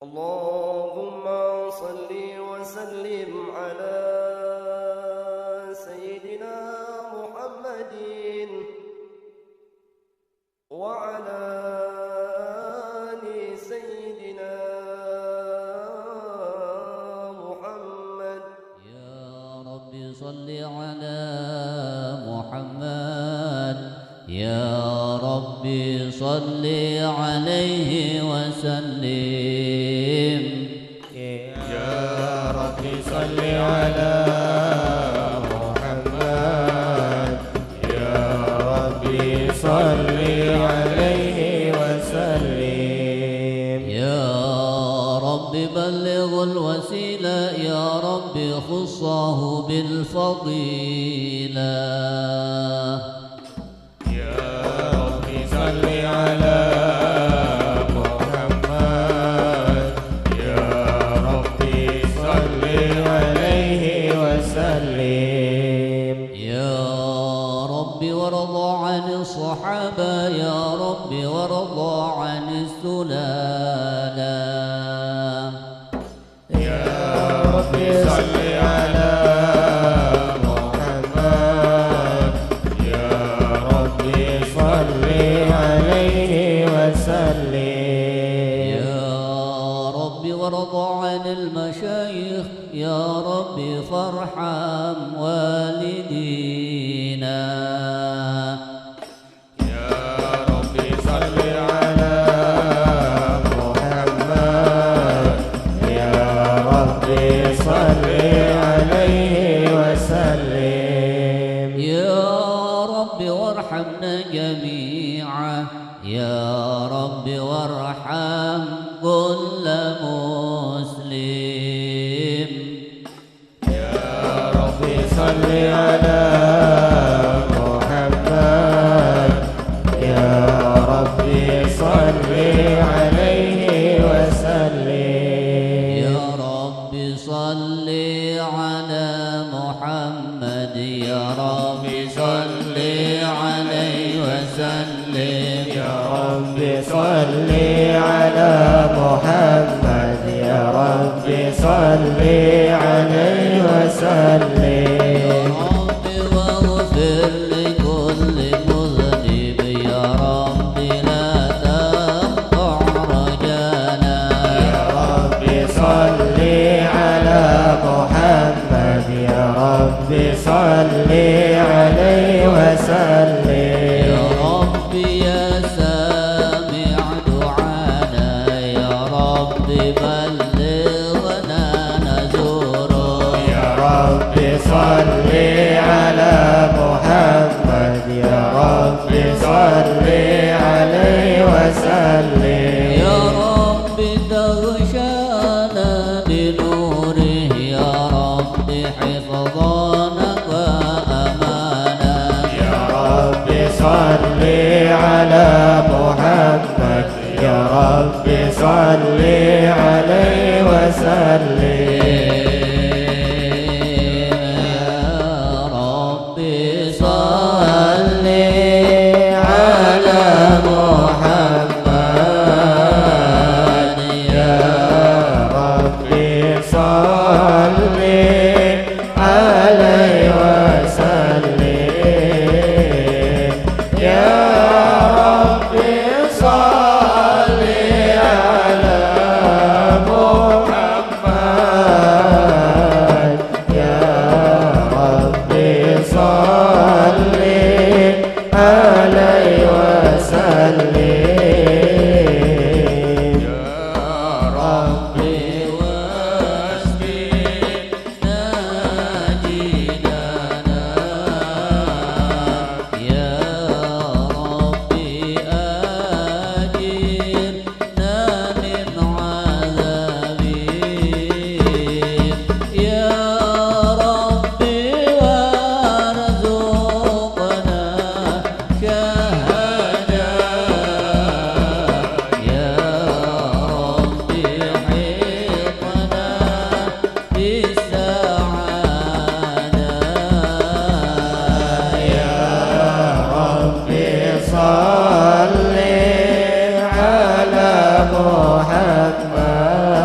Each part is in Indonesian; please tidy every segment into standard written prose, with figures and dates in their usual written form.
اللهم صل وسلم على سيدنا محمد وعلى آل سيدنا محمد. يا رب صل على محمد، يا رب صل عليه وسلم. يا رب صل على محمد، يا رب صل عليه وسلم. يا رب بلغ الوسيلة، يا رب خصه بالفضيلة. يا رب صل على محمد، يا رب صل عليه وسلم. يا رب وارضى عن الصحابة، يا رب وارضى عن السلالة. يا رب صل على محمد، يا رب صل عليه وسلم. يا رب وارضى عن المشايخ، يا رب فارحم والدينا. يا رب صل على محمد، يا رب صل عليه وسلم. يا رب وارحمنا جميعا، يا رب وارحم كل مسلم. يا رب صل على محمد، يا رب صل عليه وسلم. يا رب صل على محمد، يا رب صل عليه وسلم. يا رب صل على محمد، يا رب صل عليه وسلم. رب واغفر لكل مذنب، يا رب لا تقطع رجانا. يا رب صل على محمد، يا رب صل عليه وسلم. يا رب يا سامع دعانا، يا رب بلغنا نزوره. يا رب صل على محمد، يا رب صل عليه وسلم. يا رب تغشانا بنوره، يا رب حفظنا وأمانا. يا رب صل على محمد، يا رب صل عليه وسلم. يا رب صل على محمد، يا رب صل عليه وسلم. يا رب صل على محمد، يا رب صل عليه وسلم. يا رب صل على محمد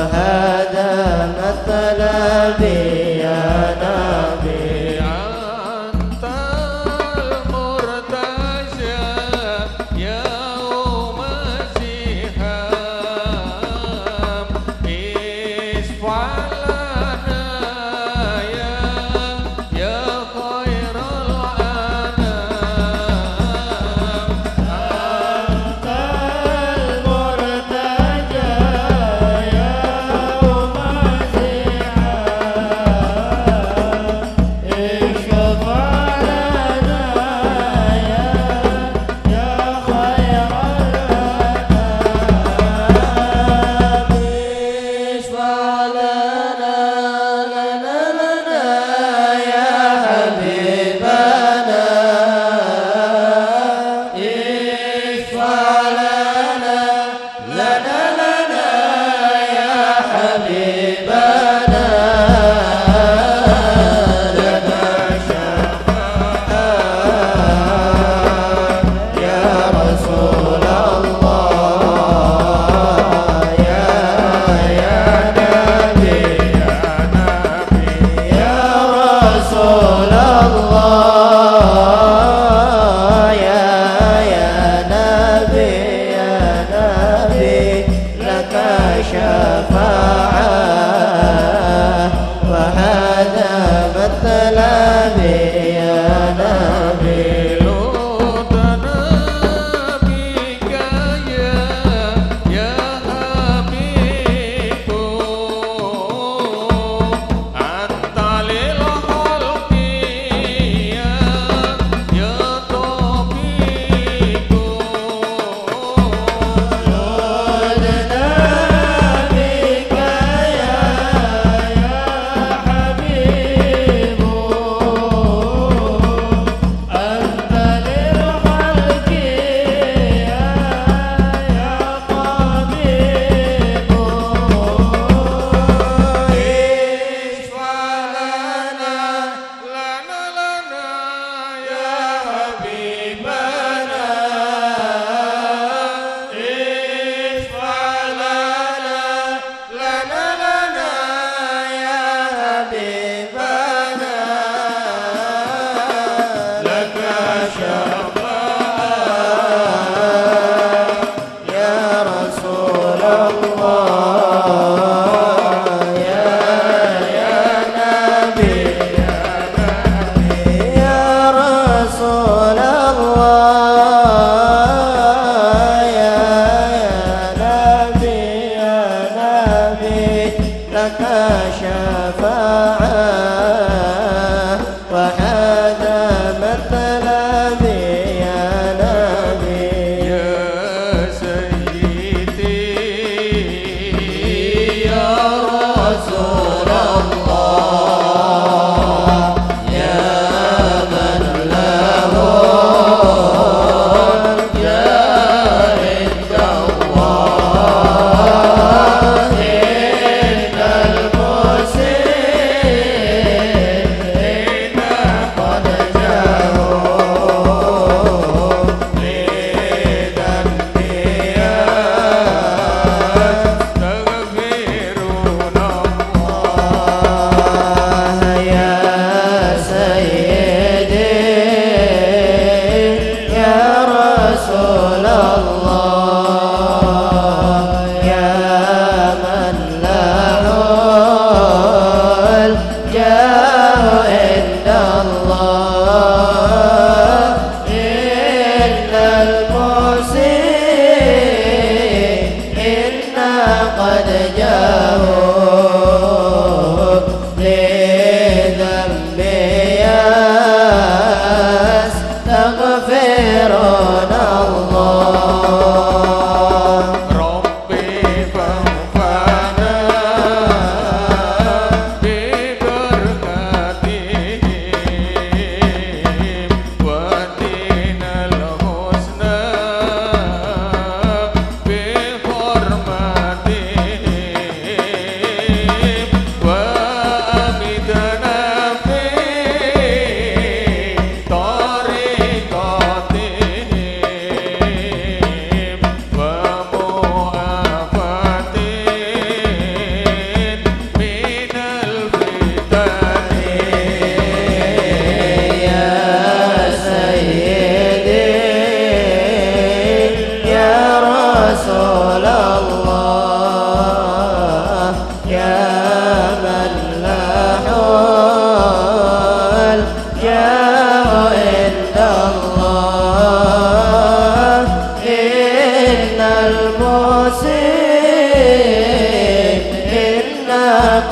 وهذا مطلبي يا نبي أنت المرتجى يوم الزحام اشفع لنا يا خير الأنام أنت المرتجى يوم الزحام اشفع لنا يا خير الأنام اشفع لنا يا حبيبنا اشفع لنا يا حبيبنا لك شفاعة يا رسول الله يا نبي يا رسول الله يا نبي لك شفاعة وهذا مطلبي يا نبي لطنا بك يا حبيب أنت للخلق يا طبيب لطنا بك يا حبيب أنت للخلق يا طبيب اشفع لنا يا حبيبنا اشفع لنا يا حبيبنا لك شفاعة يا رسول الله يا نبي يا رسول الله يا نبي لك شفاعة وهذا مطلبي يا نبي يا سيدي يا رسول الله يا من له الجاه عند الله إن المسيء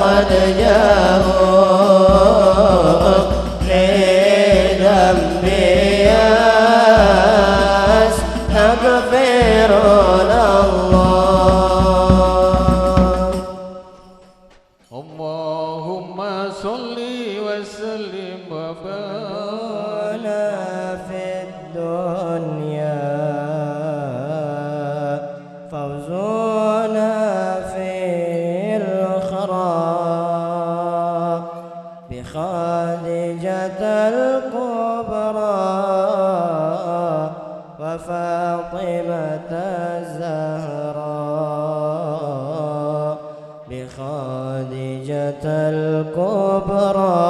قد جاءوا لذنبي يستغفرون الله. اللهم صل وسلم وبارك في الدنيا فوزنا في الأخرى بخادجة الكبرى وفاطمة الزهراء بخادجة الكبرى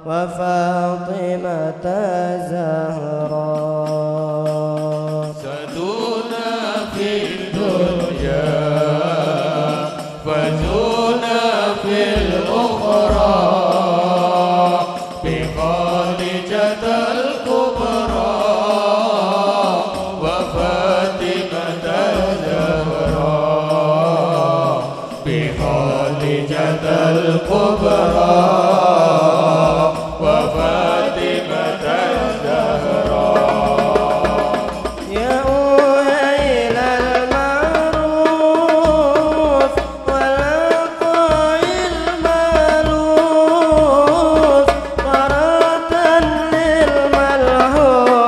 وفاطمة الزهراء. سدونا في الدنيا فزونا في الأخرى بخادجة الكبرى وفاطمة الزهراء بخادجة الكبرى وفاطمة الزهراء. يا أهيل المعروف والعطاء المألوف طرة للملهوف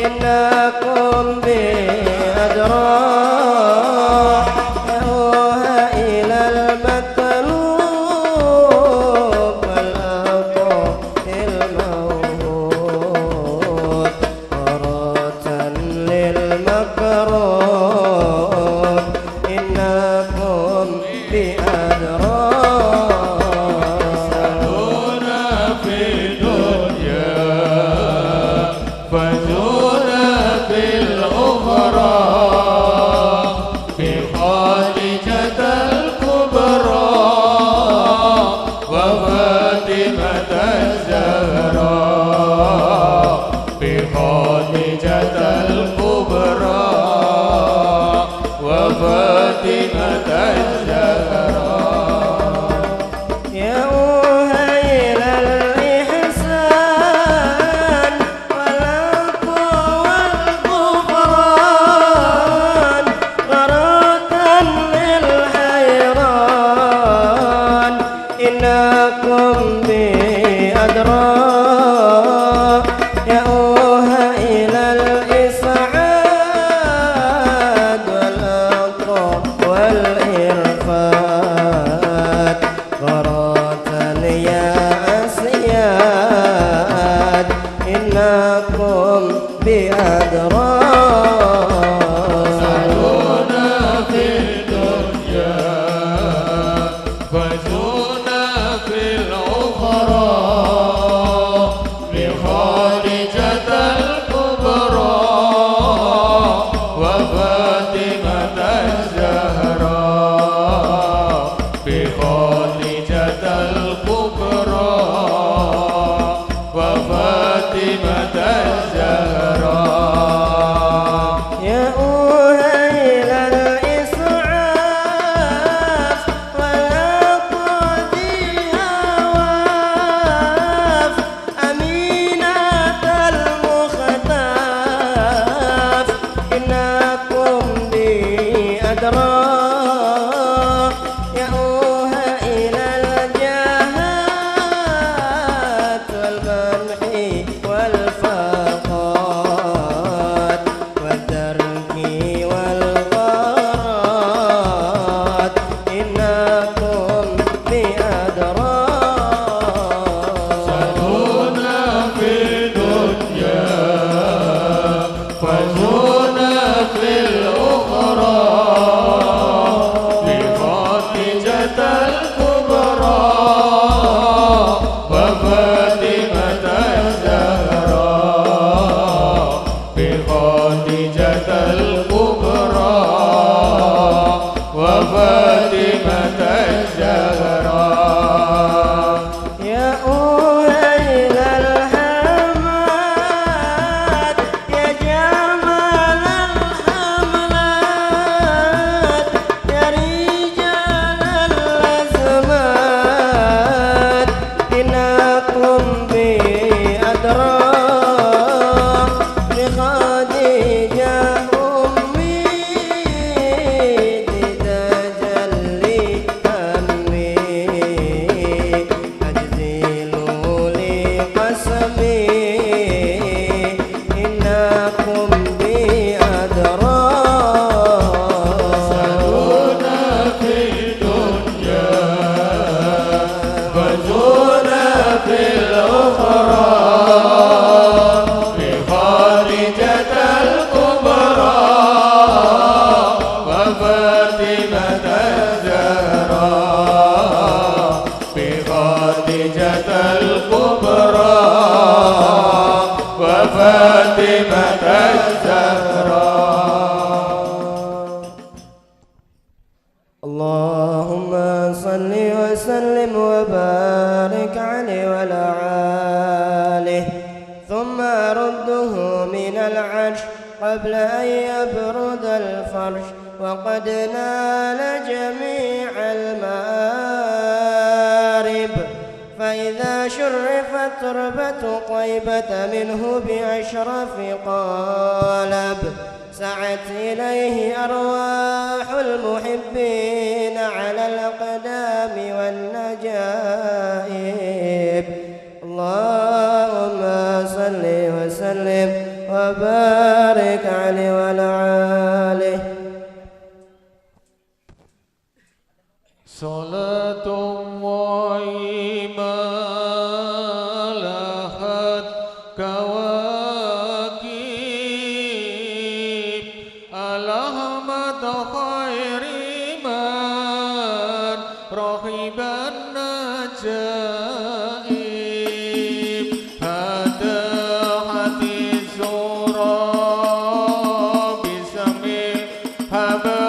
إنكم بأدرى. يا أهيل المطلوب والعطاء الموهوب طرة للمكروه إنكم بأدرى. سدونا في الدنيا فزونا في الأخرى بخادجة الكبرى وفاطمة الزهراء بخادجة الكبرى وفاطمة الزهراء. يا أهيل الإحسان والعطاء والغفران غرة للحيران إنكم بأدرى. يا أهيل الإسعاد والعطاء والإرفاد غرة يا أسياد إنكم بأدرى. سدونا في الدنيا فزونا في الأخرى بخادجة الكبرى وفاطمة الزهراء بخادجة الكبرى وفاطمة الزهراء. يا أهيل الإسعاف والعطاء هواف أمينة المختاف إنكم بأدرى. يا أهيل الجهات والمنح والفاقات والدرك والغارات إنكم بأدرى. سدونا في الدنيا فزونا في الأخرى بخادجة الكبرى وفاطمة الزهراء بخادجة الكبرى وفاطمة الزهراء. يا أهيل الحماد يا جمال الحملات يا رجال فاطمة الزهراء. اللهم صل وسلم وبارك عليه وعلى آله ثم رده من العرش قبل أن يبرد الفرش وقد نال جميع المآرب فإذا شرفت تربة طيبة منه بأشرف قالب سعت إليه أرواح المحبين على الأقدام والنجائب. اللهم صل وسلم وبارك عليه وعلى آله. صلاة الله ما لهت كواكب على أحمد خير من رغب النجائب. هذا حديث رب سميع حبائب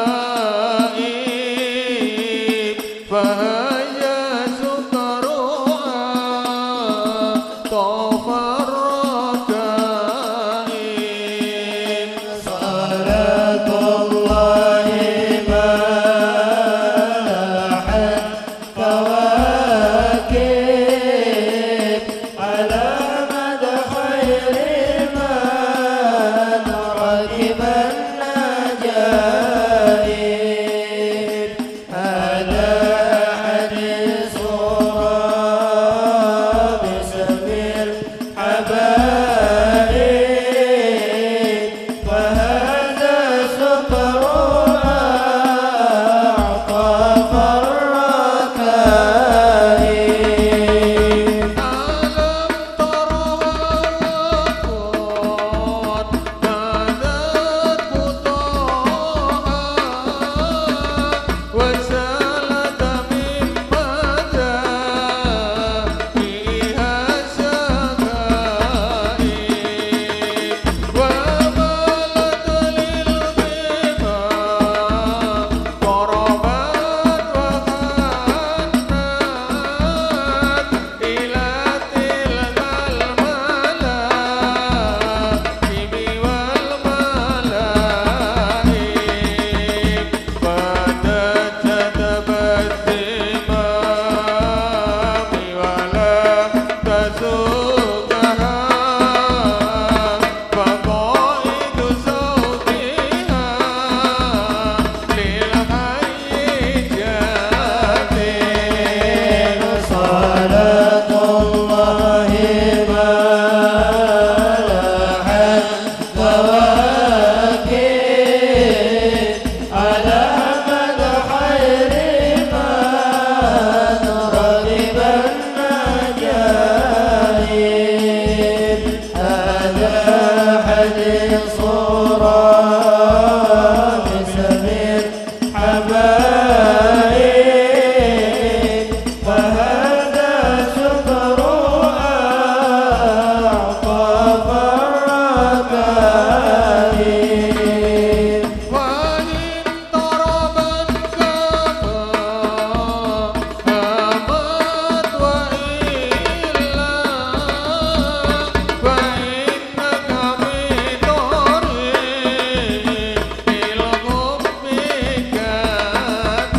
فهيا سكرها طاف الركائب. صلاة الله ما لاحت كواكب على مدى خير من ركب النجائب. هذا حديث رب سمير حبائب وهذا سكر أعطاف الركائب. ألم تر وقد نادت خطاها وسالت من مدى فيها سكائب ومالت للغمام ضربت وغنت إلى تلك الملاكب والملائك. بدت تتبسم ولا تسوقها فقائد صوتها للحي جاثم. صلاة الله ما لاحت كواكب على مدى خير من ركب النجائب. هذا حديث رب سمير حبائب وهذا سكر أعطاف الركائب. وإن ضربت كما هامت وإلا فإنك في طريق الحب كاتب.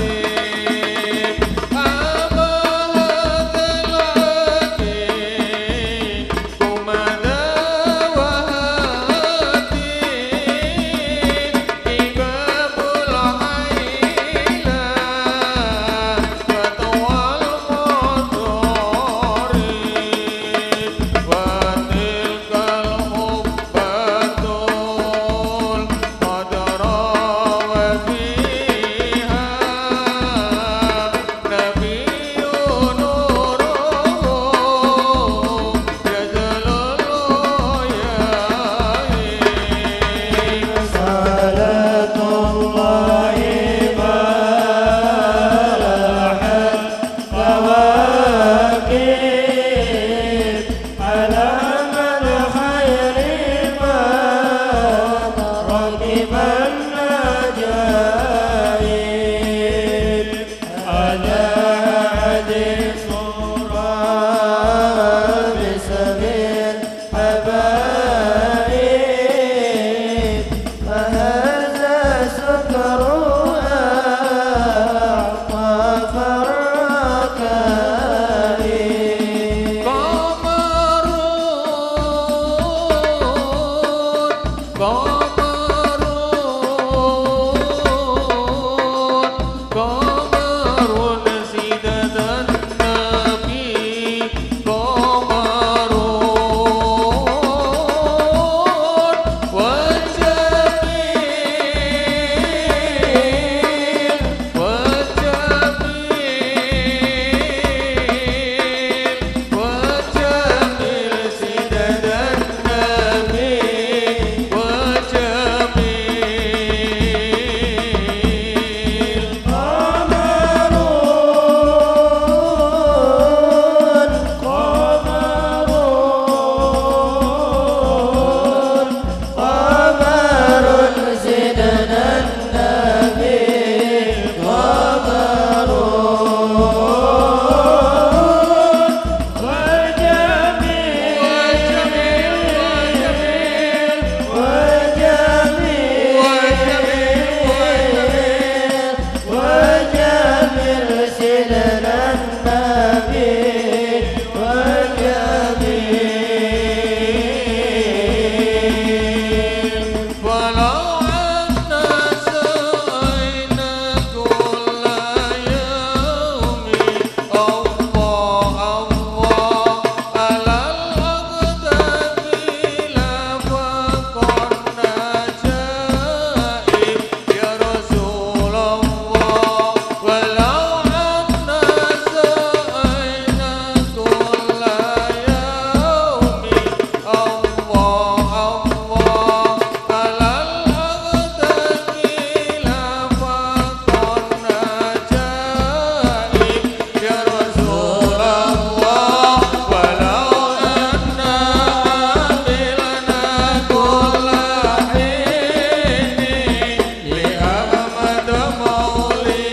قمر سيدة النبي قمر والجميل والجميل سيدة النبي والجميل ولو أن سعينا كل يوم الله الله على الأقدام لفقرنا جائب يا رسول الله ولو أن سعينا كل يوم الله الله على الأقدام لفقرنا جائب يا رسول الله ولو أن عاملنا كل حين لأحمد مولد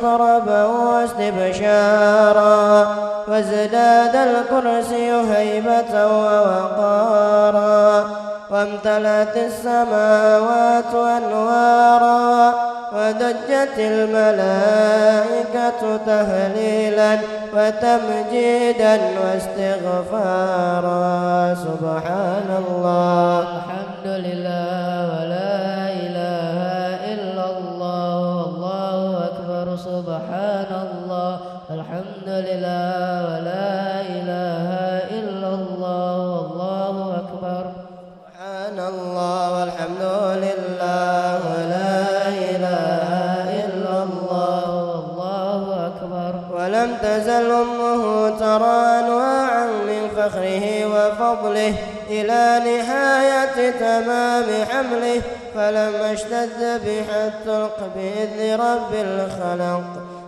طربا واستبشارا وازداد الكرسي هيبة ووقارا وامتلأت السماوات أنوارا ودجت الملائكة تهليلا وتمجيدا واستغفارا سبحان الله الحمد لله ولا إله إلا الله والله أكبر سبحان الله الحمد لله ولا إله إلا الله والله أكبر سبحان الله والحمد لله ولا إله إلا الله والله أكبر ولم تزل أمه ترى أنواعا من فخره وفضله إلى نهاية تمام حمله فلما اشتد بها الطلق بإذن رب الخلق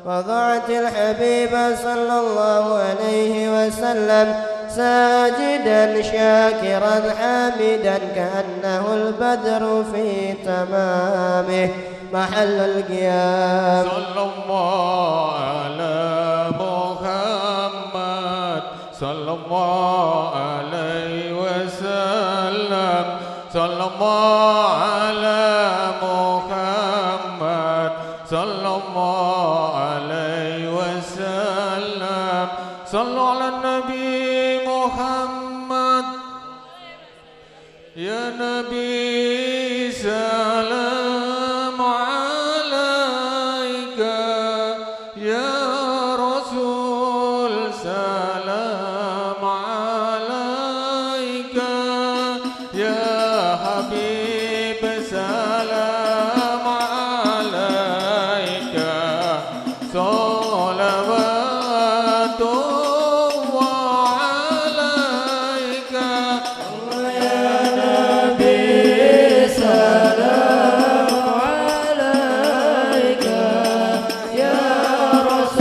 وضعت الحبيب صلى الله عليه وسلم ساجدا شاكرا حامدا كأنه البدر في تمامه محل القيام صلى الله على محمد صلى الله عليه وسلم صلى الله على محمد صلى الله عليه وسلم صلوا على النبي محمد يا نبي سلام عليك يا رسول سلام عليك يا حبيب سلام عليك صلوات الله عليك يا نبي سلام عليك يا رسول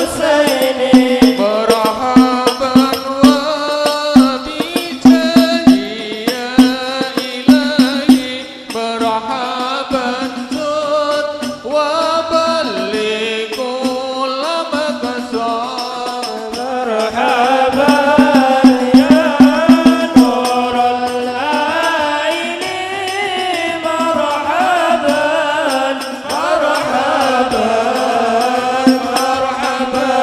Husaini مرحبا وبجاهي يا إلهي مرحبا زد وبلغ كل مقصد مرحبا يا نور العين مرحبا مرحبا مرحبا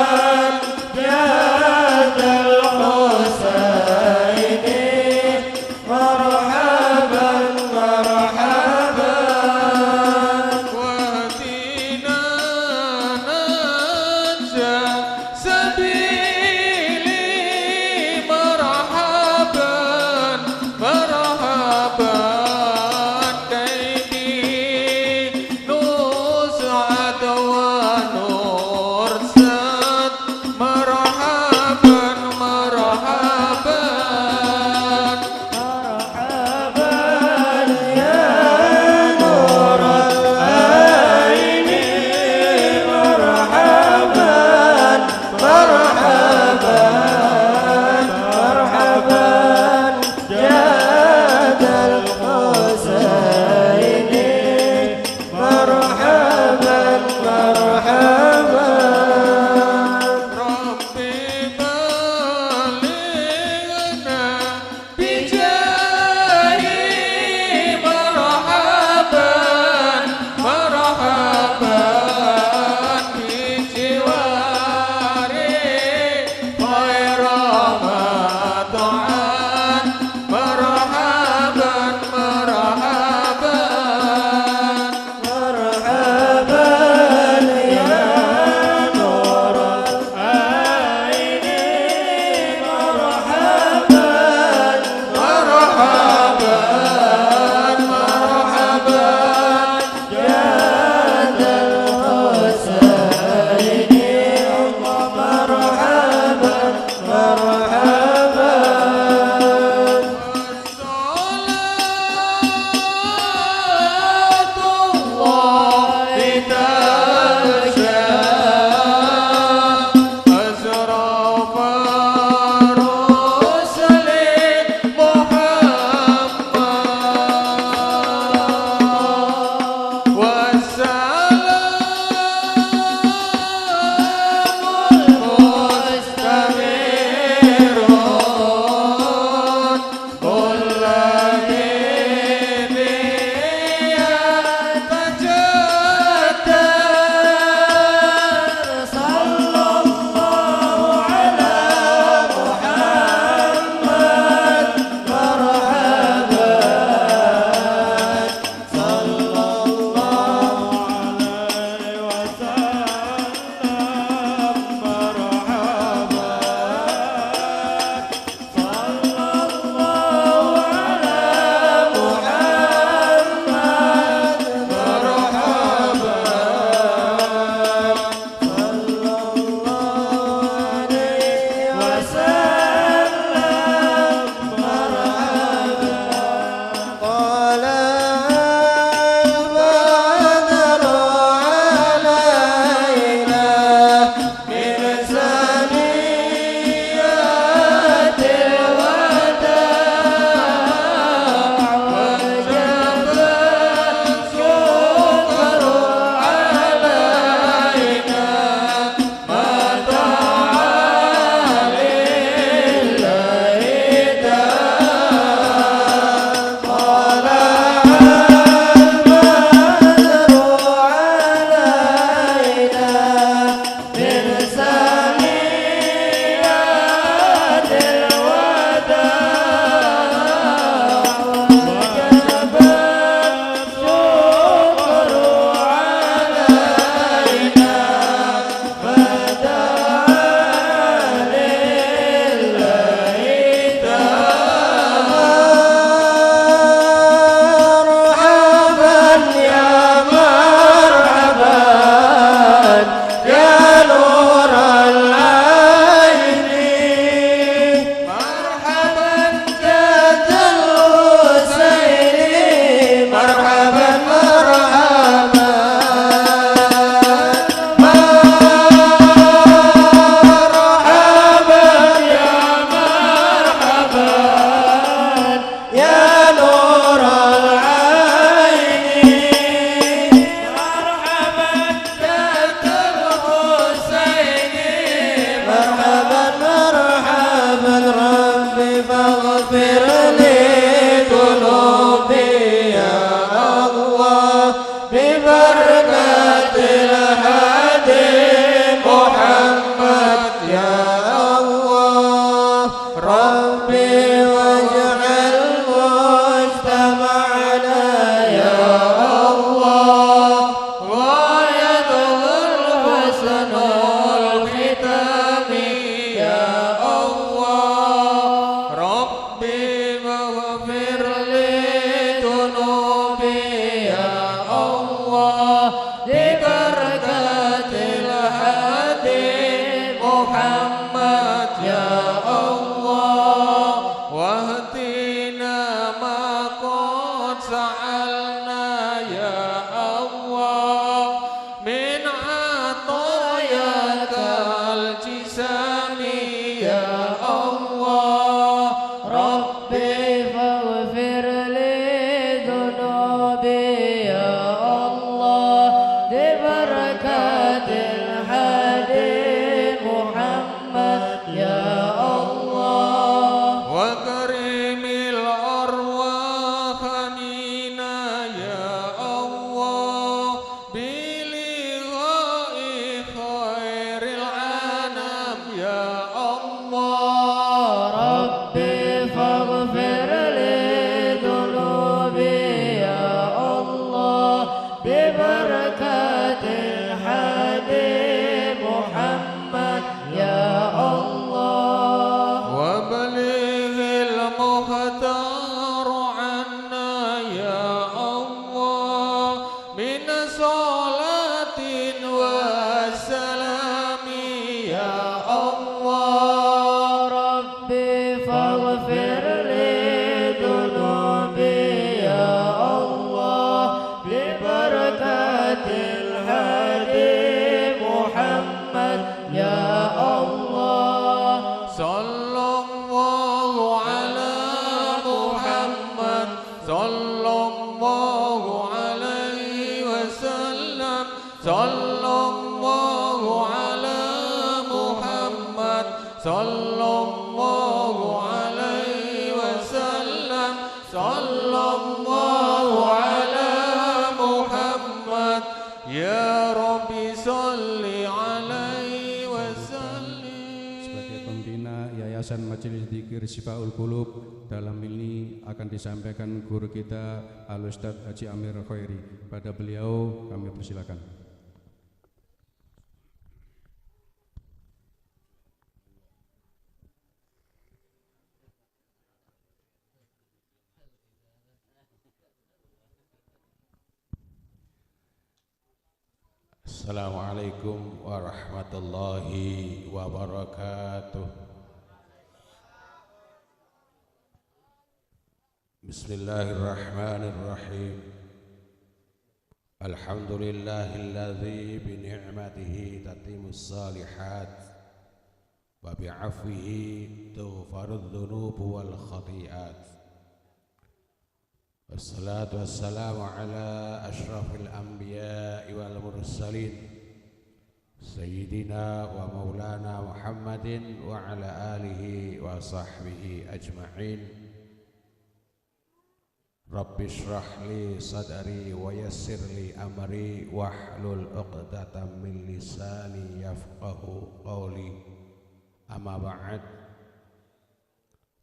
محمد يا الله واهدنا ما قد سألنا يا الله من عطاياك الجسام يا الله ربي فاغفر لي ذنوبي يا الله ببركة الحبيب محمد يا الله وكريم الأرواح نينا يا الله بلقاء خير العالم يا الله ربي فاغفر لي ذنوبي يا الله ببركة الحبيب محمد يا الله وبلغ المختار عنا يا الله من صلاة والسلام يا الله ربي فاغفر لي ذنوبي يا الله ببركة الحبيب محمد يا الله صلى الله على محمد صلى الله عليه وسلم صلى الله على محمد صلى الله عليه وسلم صلى الله على محمد يا ربي صل عليه وسلم. Sebagai pembina Yayasan Majelis Dzikir Syifaul Qulub, dalam ini akan disampaikan guru kita Al-Ustadz Haji Amir Khairi. Pada beliau kami persilakan. Assalamualaikum warahmatullahi wabarakatuh. Bismillahirrahmanirrahim. Alhamdulillahilladzi bi ni'matihi tatimmus shalihat wa bi 'afwihi tughfarudz dzunubu wal khati'at. Wassalatu wassalamu ala ashrafil anbiya'i wal mursalin Sayyidina wa maulana Muhammadin wa ala alihi wa sahbihi ajma'in. Rabbi shrah li sadri wa yassir li amri wahlul 'uqdatam min lisani yafqahu qawli. Amma ba'd.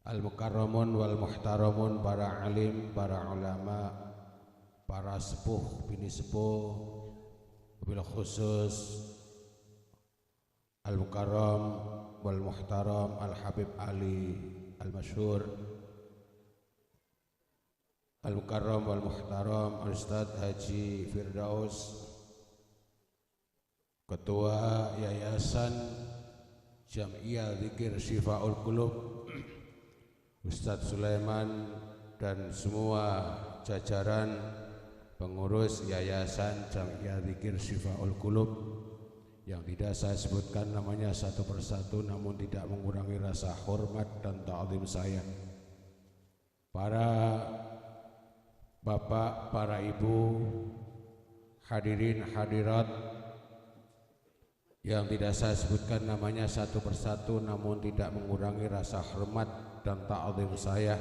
Al-mukarramun wal muhtaramun, para alim, para ulama, para sepuh, bini sepuh, wabil khusus al-mukarram wal muhtaram Al-Habib Ali Al-Masyhur, al-mukarram wal muhtaram Ustadz Haji Firdaus, Ketua Yayasan Jam'iyah Dzikir Syifaul Qulub, Ustadz Sulaiman, dan semua jajaran pengurus Yayasan Jam'iyah Dzikir Syifaul Qulub yang tidak saya sebutkan namanya satu persatu, namun tidak mengurangi rasa hormat dan ta'zim saya. Para bapak, para ibu, hadirin hadirat yang tidak saya sebutkan namanya satu persatu, namun tidak mengurangi rasa hormat dan ta'zim saya,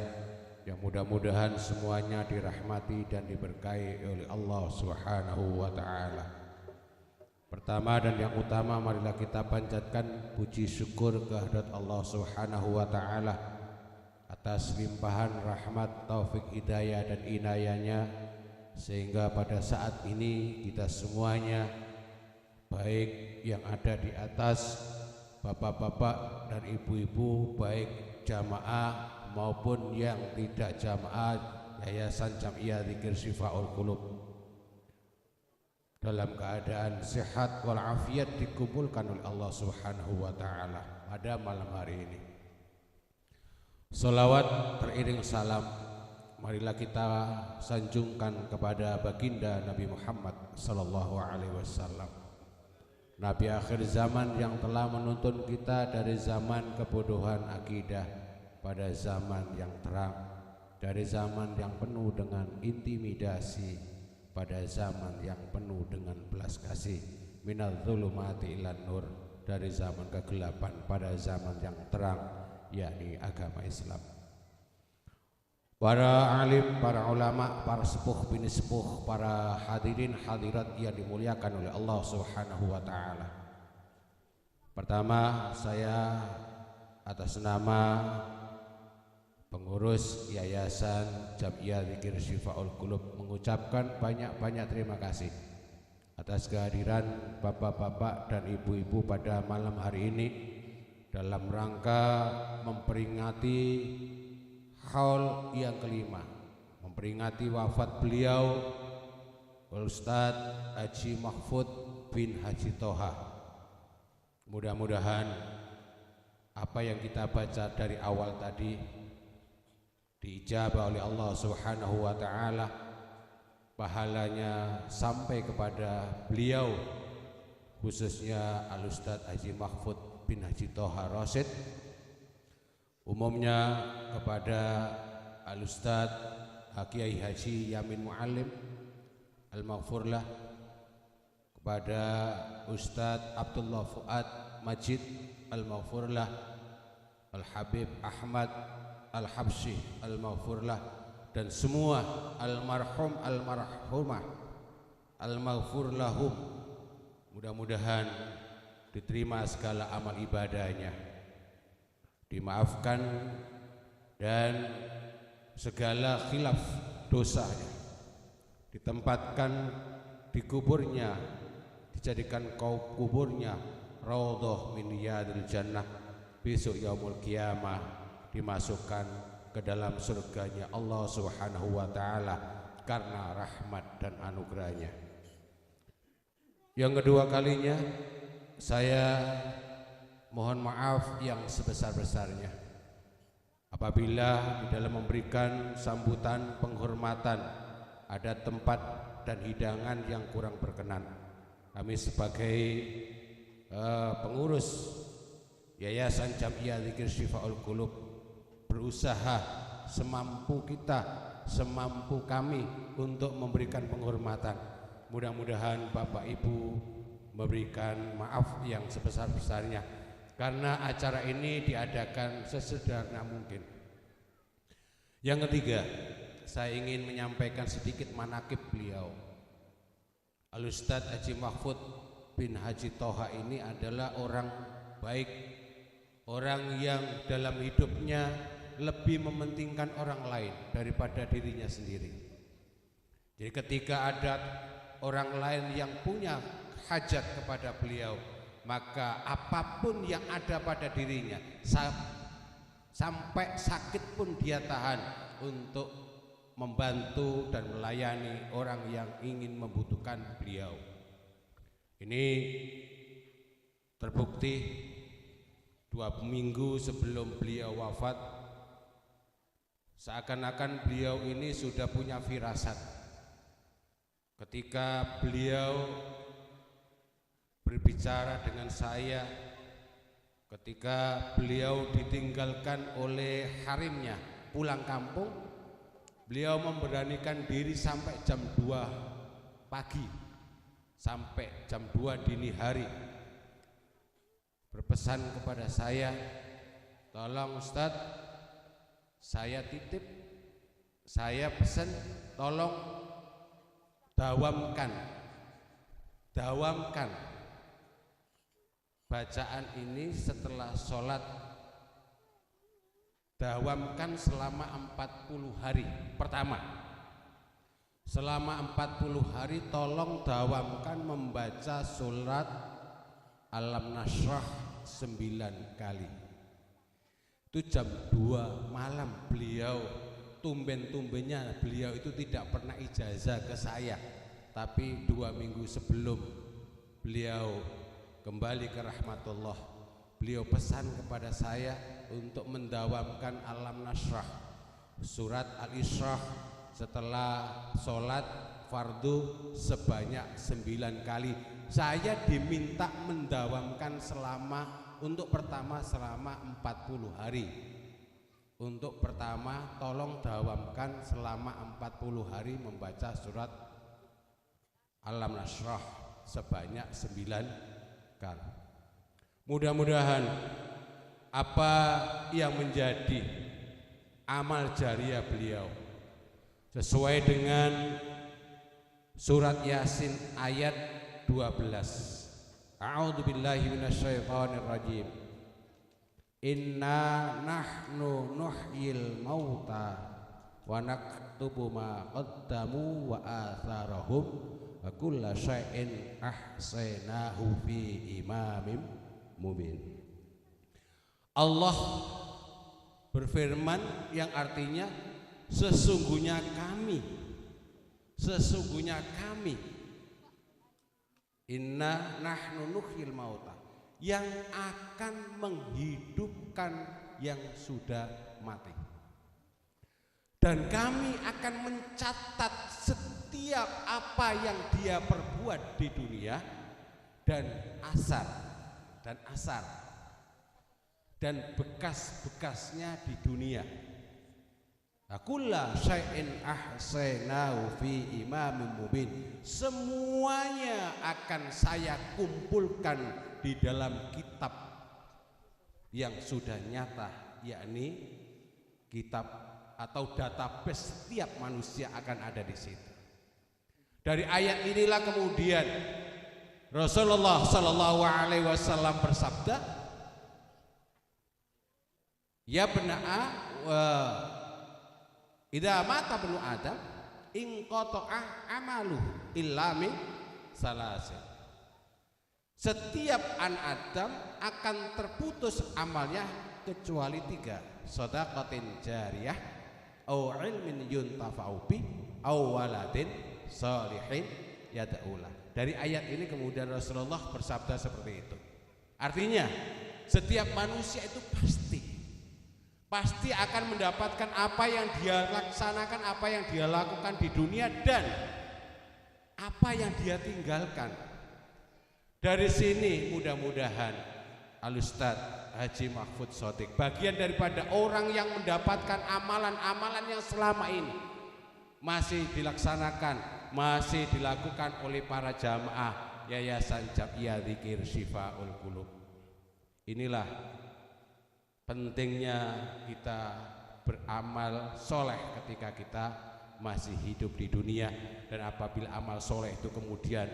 yang mudah-mudahan semuanya dirahmati dan diberkahi oleh Allah Subhanahu wa ta'ala. Pertama dan yang utama, marilah kita panjatkan puji syukur kehadirat Allah Subhanahu wa ta'ala atas limpahan rahmat, taufik, hidayah dan inayahnya, sehingga pada saat ini kita semuanya, baik yang ada di atas, bapak-bapak dan ibu-ibu, baik jamaah maupun yang tidak jamaah Yayasan Jam'iyah Dzikir Syifaul Qulub, dalam keadaan sehat walafiat dikumpulkan oleh Allah Subhanahu wa taala pada malam hari ini. Salawat teriring salam marilah kita sanjungkan kepada baginda Nabi Muhammad sallallahu alaihi wasallam, Nabi akhir zaman yang telah menuntun kita dari zaman kebodohan akidah pada zaman yang terang, dari zaman yang penuh dengan intimidasi pada zaman yang penuh dengan belas kasih, minal zulumati ilan nur, dari zaman kegelapan pada zaman yang terang, yakni agama Islam. Para alim, para ulama, para sepuh bini sepuh, para hadirin hadirat yang dimuliakan oleh Allah Subhanahu wa taala. Pertama, saya atas nama pengurus Yayasan Jam'iyah Dzikir Syifaul Qulub mengucapkan banyak-banyak terima kasih atas kehadiran bapak-bapak dan ibu-ibu pada malam hari ini dalam rangka memperingati haul yang kelima, memperingati wafat beliau Ustadz Haji Mahfud bin Haji Toha. Mudah-mudahan apa yang kita baca dari awal tadi diijabah oleh Allah Subhanahu wa taala, pahalanya sampai kepada beliau, khususnya Al-Ustadz Haji Mahfud bin Haji Toha Rasyid, umumnya kepada Al-Ustadz Kiai Haji Yamin Muallim Al-Maghfurlah, kepada Ustadz Abdullah Fuad Majid Al-Maghfurlah, Al-Habib Ahmad Al-Habsyi Al-Maghfurlah, dan semua almarhum almarhumah Al-Maghfurlahum. Mudah-mudahan diterima segala amal ibadahnya, dimaafkan dan segala khilaf dosanya ditempatkan di kuburnya, dijadikan kuburnya raudhah min riyadil jannah, besok yaumul qiyamah dimasukkan ke dalam surganya Allah Subhanahu wa taala karena rahmat dan anugerahnya. Yang kedua kalinya saya mohon maaf yang sebesar-besarnya apabila di dalam memberikan sambutan penghormatan ada tempat dan hidangan yang kurang berkenan. Kami sebagai pengurus Yayasan Jam'iyah Dzikir Syifaul Qulub berusaha semampu kita, semampu kami untuk memberikan penghormatan. Mudah-mudahan Bapak Ibu memberikan maaf yang sebesar-besarnya karena acara ini diadakan sesederhana mungkin. Yang ketiga, saya ingin menyampaikan sedikit manakib beliau. Al-Ustadz Haji Mahfud bin Haji Toha ini adalah orang baik, orang yang dalam hidupnya lebih mementingkan orang lain daripada dirinya sendiri. Jadi ketika ada orang lain yang punya hajat kepada beliau, maka apapun yang ada pada dirinya, sampai sakit pun dia tahan untuk membantu dan melayani orang yang ingin membutuhkan beliau. Ini terbukti 2 minggu sebelum beliau wafat, seakan-akan beliau ini sudah punya firasat. Ketika beliau berbicara dengan saya, ketika beliau ditinggalkan oleh harimnya pulang kampung, beliau memberanikan diri sampai jam 2 pagi, sampai jam 2 dini hari, berpesan kepada saya, tolong Ustadz, saya titip, saya pesan, tolong dawamkan bacaan ini setelah sholat, dawamkan selama 40 hari. Pertama, selama 40 hari tolong dawamkan membaca surat Alam Nashrah 9 kali. Itu jam 2 malam beliau, tumben-tumbennya beliau itu tidak pernah ijazah ke saya. tapi 2 minggu sebelum beliau kembali ke rahmatullah, beliau pesan kepada saya untuk mendawamkan Alam Nasrah, surat Al-Isra setelah sholat fardu sebanyak 9 kali. Saya diminta mendawamkan untuk pertama selama 40 hari. Untuk pertama tolong dawamkan selama 40 hari membaca surat Alam Nasrah sebanyak 9 kali. Mudah-mudahan apa yang menjadi amal jariah beliau sesuai dengan surat Yasin ayat 12. A'udzubillahi minasyaitonirrajim. Inna nahnu nuhyil mauta wa naktubu ma qaddamu wa atharahum wa kulla syai'in ahsaynahu fi imamin mubin. Allah berfirman yang artinya sesungguhnya kami inna nahnu nuhyil mauta, yang akan menghidupkan yang sudah mati, dan kami akan mencatat setiap apa yang dia perbuat di dunia dan asar dan bekas-bekasnya di dunia. Kulla syai'in ahsaynahu fi imamin mubin. Semuanya akan saya kumpulkan di dalam kitab yang sudah nyata, yakni kitab atau database setiap manusia akan ada di situ. Dari ayat inilah kemudian Rasulullah sallallahu alaihi wasallam bersabda, ya benar idza mata ibnu Adam inqata'a amalu illa min salasin. Setiap anak Adam akan terputus amalnya kecuali 3. Shadaqatin jariyah, au ilmin yuntafa'u bi, au waladin shalihin yad'ulah. Dari ayat ini kemudian Rasulullah bersabda seperti itu. Artinya setiap manusia itu pasti akan mendapatkan apa yang dia laksanakan, apa yang dia lakukan di dunia dan apa yang dia tinggalkan. Dari sini mudah-mudahan Al-Ustadz Haji Mahfud Shadiq bagian daripada orang yang mendapatkan amalan-amalan yang selama ini masih dilaksanakan, masih dilakukan oleh para jamaah Yayasan Jam'iyah Dzikir Syifaul Qulub. Inilah pentingnya kita beramal soleh ketika kita masih hidup di dunia, dan apabila amal soleh itu kemudian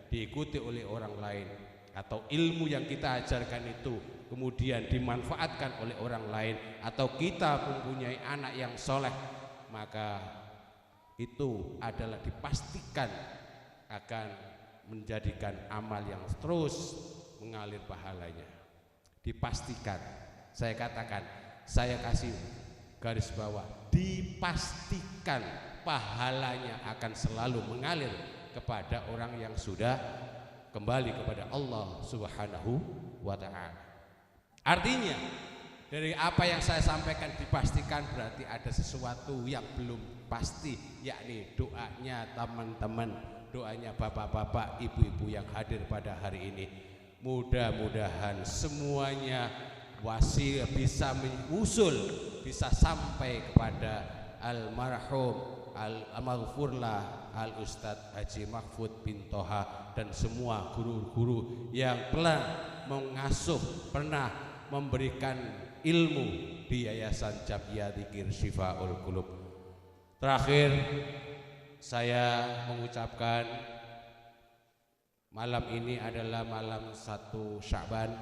diikuti oleh orang lain atau ilmu yang kita ajarkan itu kemudian dimanfaatkan oleh orang lain atau kita mempunyai anak yang soleh, maka itu adalah dipastikan akan menjadikan amal yang terus mengalir pahalanya. Dipastikan, saya katakan, saya kasih garis bawah, dipastikan pahalanya akan selalu mengalir kepada orang yang sudah kembali kepada Allah Subhanahu wa ta'ala. Artinya dari apa yang saya sampaikan dipastikan berarti ada sesuatu yang belum pasti, yakni doanya teman-teman, doanya bapak-bapak, ibu-ibu yang hadir pada hari ini. Mudah-mudahan semuanya bisa mengusul, bisa sampai kepada almarhum al-maghfurlah Al-Ustadz Haji Mahfud bin Toha dan semua guru-guru yang pernah mengasuh, pernah memberikan ilmu di Yayasan Jam'iyah Dzikir Syifaul Qulub. Terakhir saya mengucapkan malam ini adalah malam 1 Sya'ban.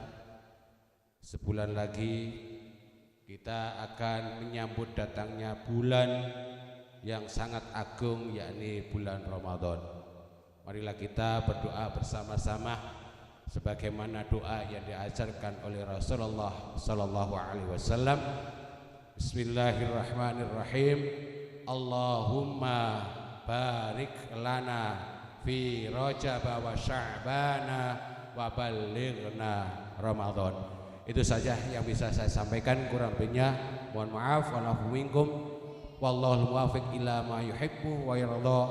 Sebulan lagi kita akan menyambut datangnya bulan yang sangat agung, yakni bulan Ramadan. Marilah kita berdoa bersama-sama sebagaimana doa yang diajarkan oleh Rasulullah sallallahu alaihi wasallam. Bismillahirrahmanirrahim. Allahumma barik lana fi Rajab wa Sya'bana wa ballighna Ramadan. Itu saja yang bisa saya sampaikan, kurang lebihnya mohon maaf. Wallahu minkum wallahul muwaffiq ila ma yuhibbu wa yarda.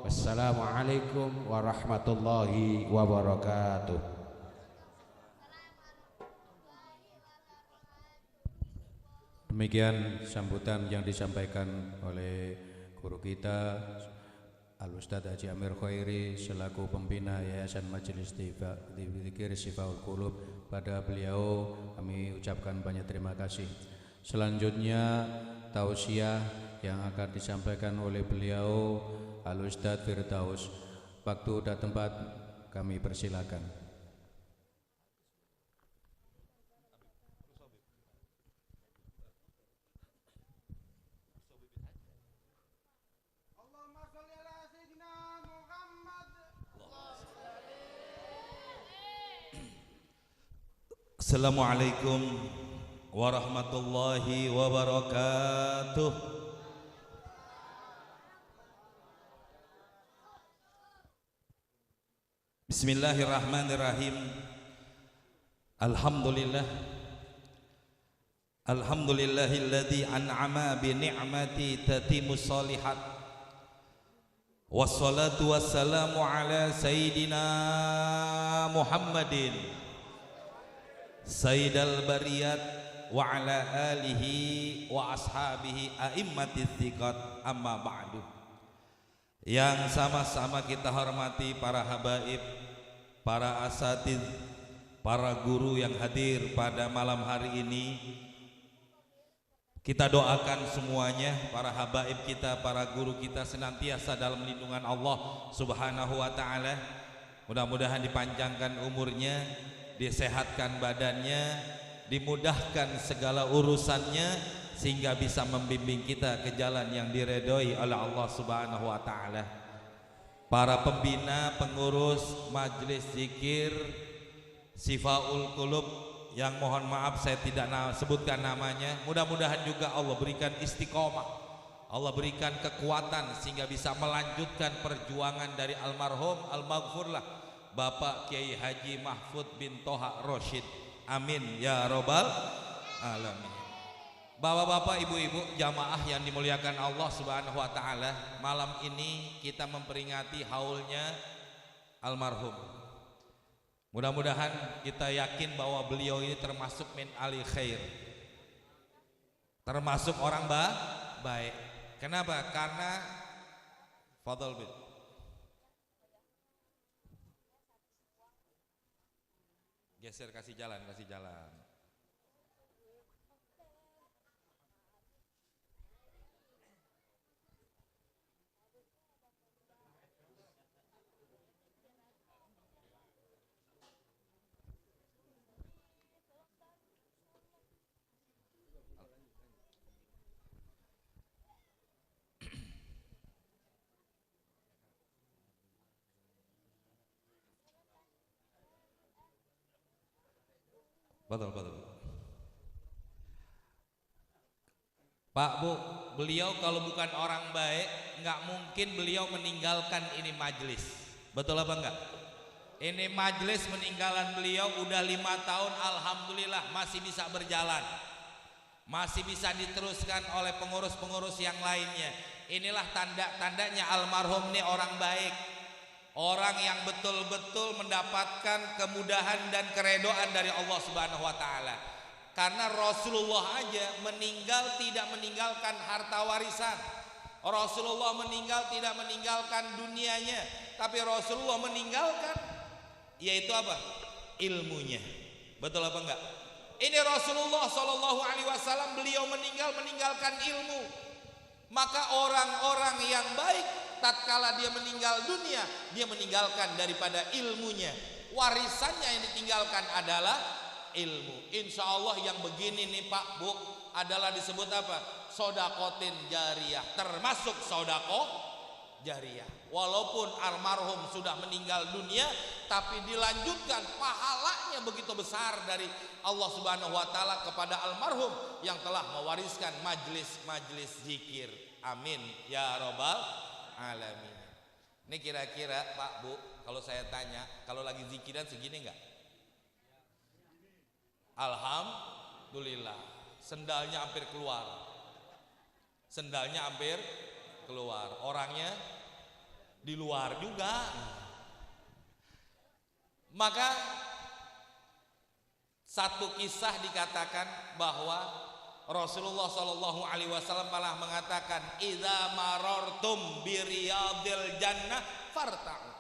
Wassalamualaikum warahmatullahi wabarakatuh. Demikian sambutan yang disampaikan oleh guru kita Al-Ustadz Haji Amir Khairi selaku pembina Yayasan Majelis Dzikir Syifaul Qulub. Pada beliau kami ucapkan banyak terima kasih. Selanjutnya tausiah yang akan disampaikan oleh beliau Al-Ustadz Firdaus. Waktu dan tempat kami persilakan. Assalamualaikum warahmatullahi wabarakatuh. Bismillahirrahmanirrahim. Alhamdulillah. Alhamdulillahilladzi an'ama bi ni'mati tatimus shalihat. Wassalatu wassalamu ala sayyidina Muhammadin Sayyidal bariyat wa ala alihi wa ashabihi a'immatis thiqat, amma ba'du. Yang sama-sama kita hormati para habaib, para asatidz, para guru yang hadir pada malam hari ini. Kita doakan semuanya, para habaib kita, para guru kita senantiasa dalam lindungan Allah Subhanahu wa ta'ala. Mudah-mudahan dipanjangkan umurnya, disehatkan badannya, dimudahkan segala urusannya, sehingga bisa membimbing kita ke jalan yang diredhoi oleh Allah Subhanahu wa ta'ala. Para pembina, pengurus Majelis Zikir Syifaul Qulub yang mohon maaf saya tidak sebutkan namanya, mudah-mudahan juga Allah berikan istiqomah, Allah berikan kekuatan sehingga bisa melanjutkan perjuangan dari almarhum al-maghfurlah Bapak Kiai Haji Mahfud bin Toha Roshid. Amin ya robbal alamin. Bapak-bapak, ibu-ibu, jamaah yang dimuliakan Allah Subhanahu wa ta'ala, malam ini kita memperingati haulnya almarhum. Mudah-mudahan kita yakin bahwa beliau ini termasuk min ali khair, termasuk orang baik. Kenapa? Karena fadhal bid, geser, kasih jalan. Betul. Pak, Bu, beliau kalau bukan orang baik, nggak mungkin beliau meninggalkan ini majelis. Betul apa enggak? Ini majelis meninggalan beliau udah 5 tahun, alhamdulillah masih bisa berjalan, masih bisa diteruskan oleh pengurus-pengurus yang lainnya. Inilah tanda-tandanya almarhum ini orang baik, orang yang betul-betul mendapatkan kemudahan dan keredoan dari Allah Subhanahu wa ta'ala. Karena Rasulullah aja meninggal tidak meninggalkan harta warisan. Rasulullah meninggal tidak meninggalkan dunianya, tapi Rasulullah meninggalkan yaitu apa? Ilmunya. Betul apa enggak? Ini Rasulullah Shallallahu Alaihi Wasallam, beliau meninggalkan ilmu. Maka orang-orang yang baik tatkala dia meninggal dunia, dia meninggalkan daripada ilmunya. Warisannya yang ditinggalkan adalah ilmu. Insya Allah yang begini nih Pak, Bu, adalah disebut apa? Sodakotin jariyah, termasuk sodakoh jariyah. Walaupun almarhum sudah meninggal dunia, tapi dilanjutkan pahalanya begitu besar dari Allah Subhanahu wa ta'ala kepada almarhum yang telah mewariskan majelis-majelis zikir. Amin ya robbal alamin. Ini kira-kira Pak Bu, kalau saya tanya, kalau lagi zikiran segini enggak? Alhamdulillah, sendalnya hampir keluar. Sendalnya hampir keluar, orangnya di luar juga. Maka satu kisah dikatakan bahwa Rasulullah Shallallahu Alaihi Wasallam malah mengatakan, "Idza marartum biriyadil jannah farta'u."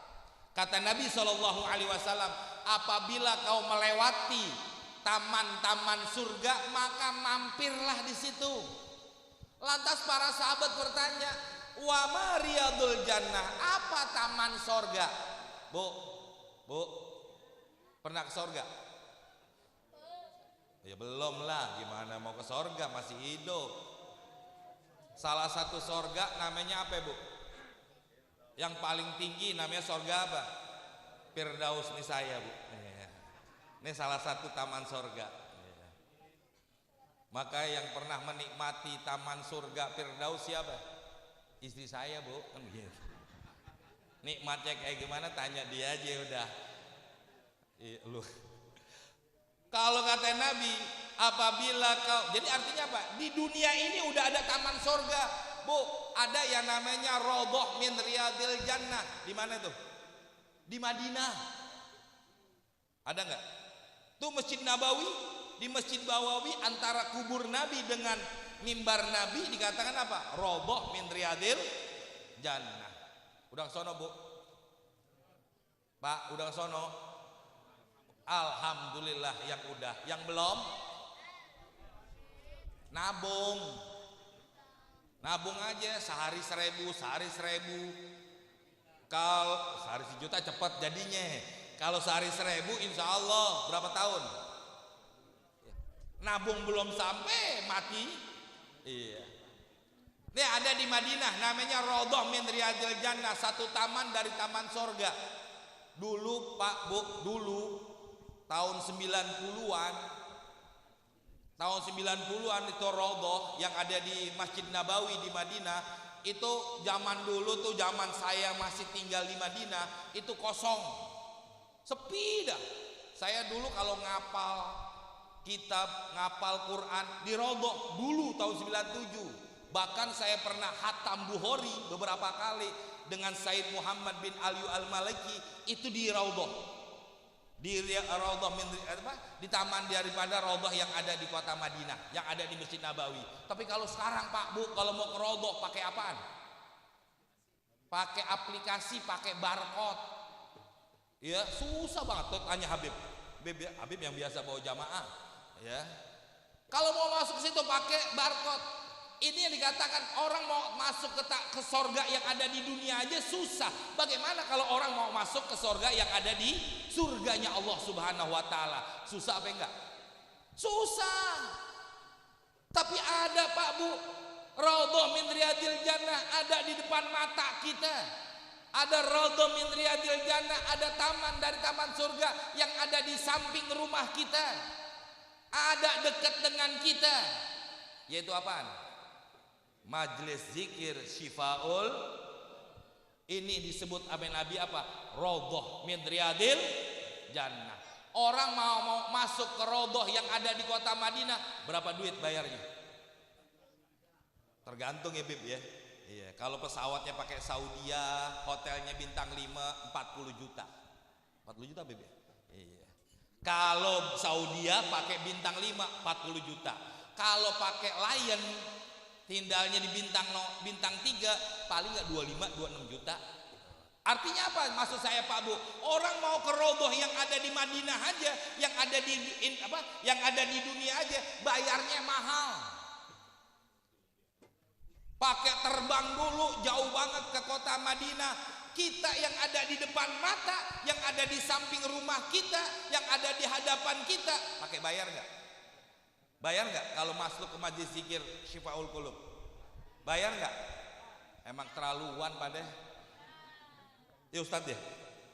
Kata Nabi Shallallahu Alaihi Wasallam, apabila kau melewati taman-taman surga, maka mampirlah di situ. Lantas para sahabat bertanya, "Wa ma riyadul jannah?" Apa taman surga? Bu, pernah ke surga? Ya belum lah, gimana mau ke sorga, masih hidup. Salah satu sorga namanya apa Bu? Yang paling tinggi namanya sorga apa? Firdaus nih saya Bu. Ini salah satu taman sorga. Maka yang pernah menikmati taman surga Firdaus siapa? Istri saya Bu. Nikmatnya kayak gimana? Tanya dia aja udah. Lu. Kalau kata Nabi, apabila kau, jadi artinya apa? Di dunia ini udah ada taman surga, Bu. Ada yang namanya Raudhah min Riyadil Jannah. Di mana tuh? Di Madinah. Ada nggak? Tuh Masjid Nabawi. Di Masjid Nabawi antara kubur Nabi dengan mimbar Nabi dikatakan apa? Raudhah min Riyadil Jannah. Udah sono Bu. Pak, udah sono. Alhamdulillah yang udah, yang belum nabung aja sehari 1.000, kalau sehari 1 juta cepat jadinya, kalau sehari 1.000 insya Allah berapa tahun nabung belum sampai mati. Iya, ini ada di Madinah namanya Raudhah min Riyadil Jannah, satu taman dari taman sorga. Dulu Pak Bu, dulu tahun 90-an itu Raudhah yang ada di Masjid Nabawi di Madinah, itu zaman dulu tuh, zaman saya masih tinggal di Madinah, itu kosong, sepi dah. Saya dulu kalau ngapal kitab, ngapal Quran di Raudhah dulu tahun 97. Bahkan saya pernah khatam Bukhari beberapa kali dengan Said Muhammad bin Ali Al-Maliki, itu di Raudhah. Di Raudhah di taman daripada Raudhah yang ada di kota Madinah, yang ada di Masjid Nabawi. Tapi kalau sekarang Pak Bu, kalau mau ke Raudhah pakai apaan? Pakai aplikasi, pakai barcode. Ya susah banget. Tanya Habib yang biasa bawa jamaah. Ya, kalau mau masuk ke situ pakai barcode. Ini yang dikatakan orang mau masuk ke sorga yang ada di dunia aja susah. Bagaimana kalau orang mau masuk ke sorga yang ada di surganya Allah Subhanahu Wa Taala? Susah apa enggak? Susah. Tapi ada Pak Bu, Raudhah min Riyadil Jannah ada di depan mata kita. Ada Raudhah min Riyadil Jannah, ada taman dari taman surga yang ada di samping rumah kita. Ada dekat dengan kita. Yaitu apaan? Majelis zikir Syifaul. Ini disebut sama Nabi apa? Raudhah min Riyadil Jannah. Orang mau masuk ke Raudhah yang ada di kota Madinah, berapa duit bayarnya? Tergantung ya Bib ya. Iya, kalau pesawatnya pakai Saudia, hotelnya bintang 5, 40 juta. 40 juta Bib ya? Iya. Kalau Saudia pakai bintang 5, 40 juta. Kalau pakai Lion tinggalnya di bintang 3 paling nggak 25-26 juta. Artinya apa? Maksud saya Pak Bu, orang mau ke Raudhah yang ada di Madinah aja, yang ada di dunia aja, bayarnya mahal. Pakai terbang dulu jauh banget ke kota Madinah. Kita yang ada di depan mata, yang ada di samping rumah kita, yang ada di hadapan kita, pakai bayar nggak? Bayar nggak kalau masuk ke majelis zikir Syifaul Qulub? Bayar nggak? Emang terlaluan pada. Ya Ustadz ya,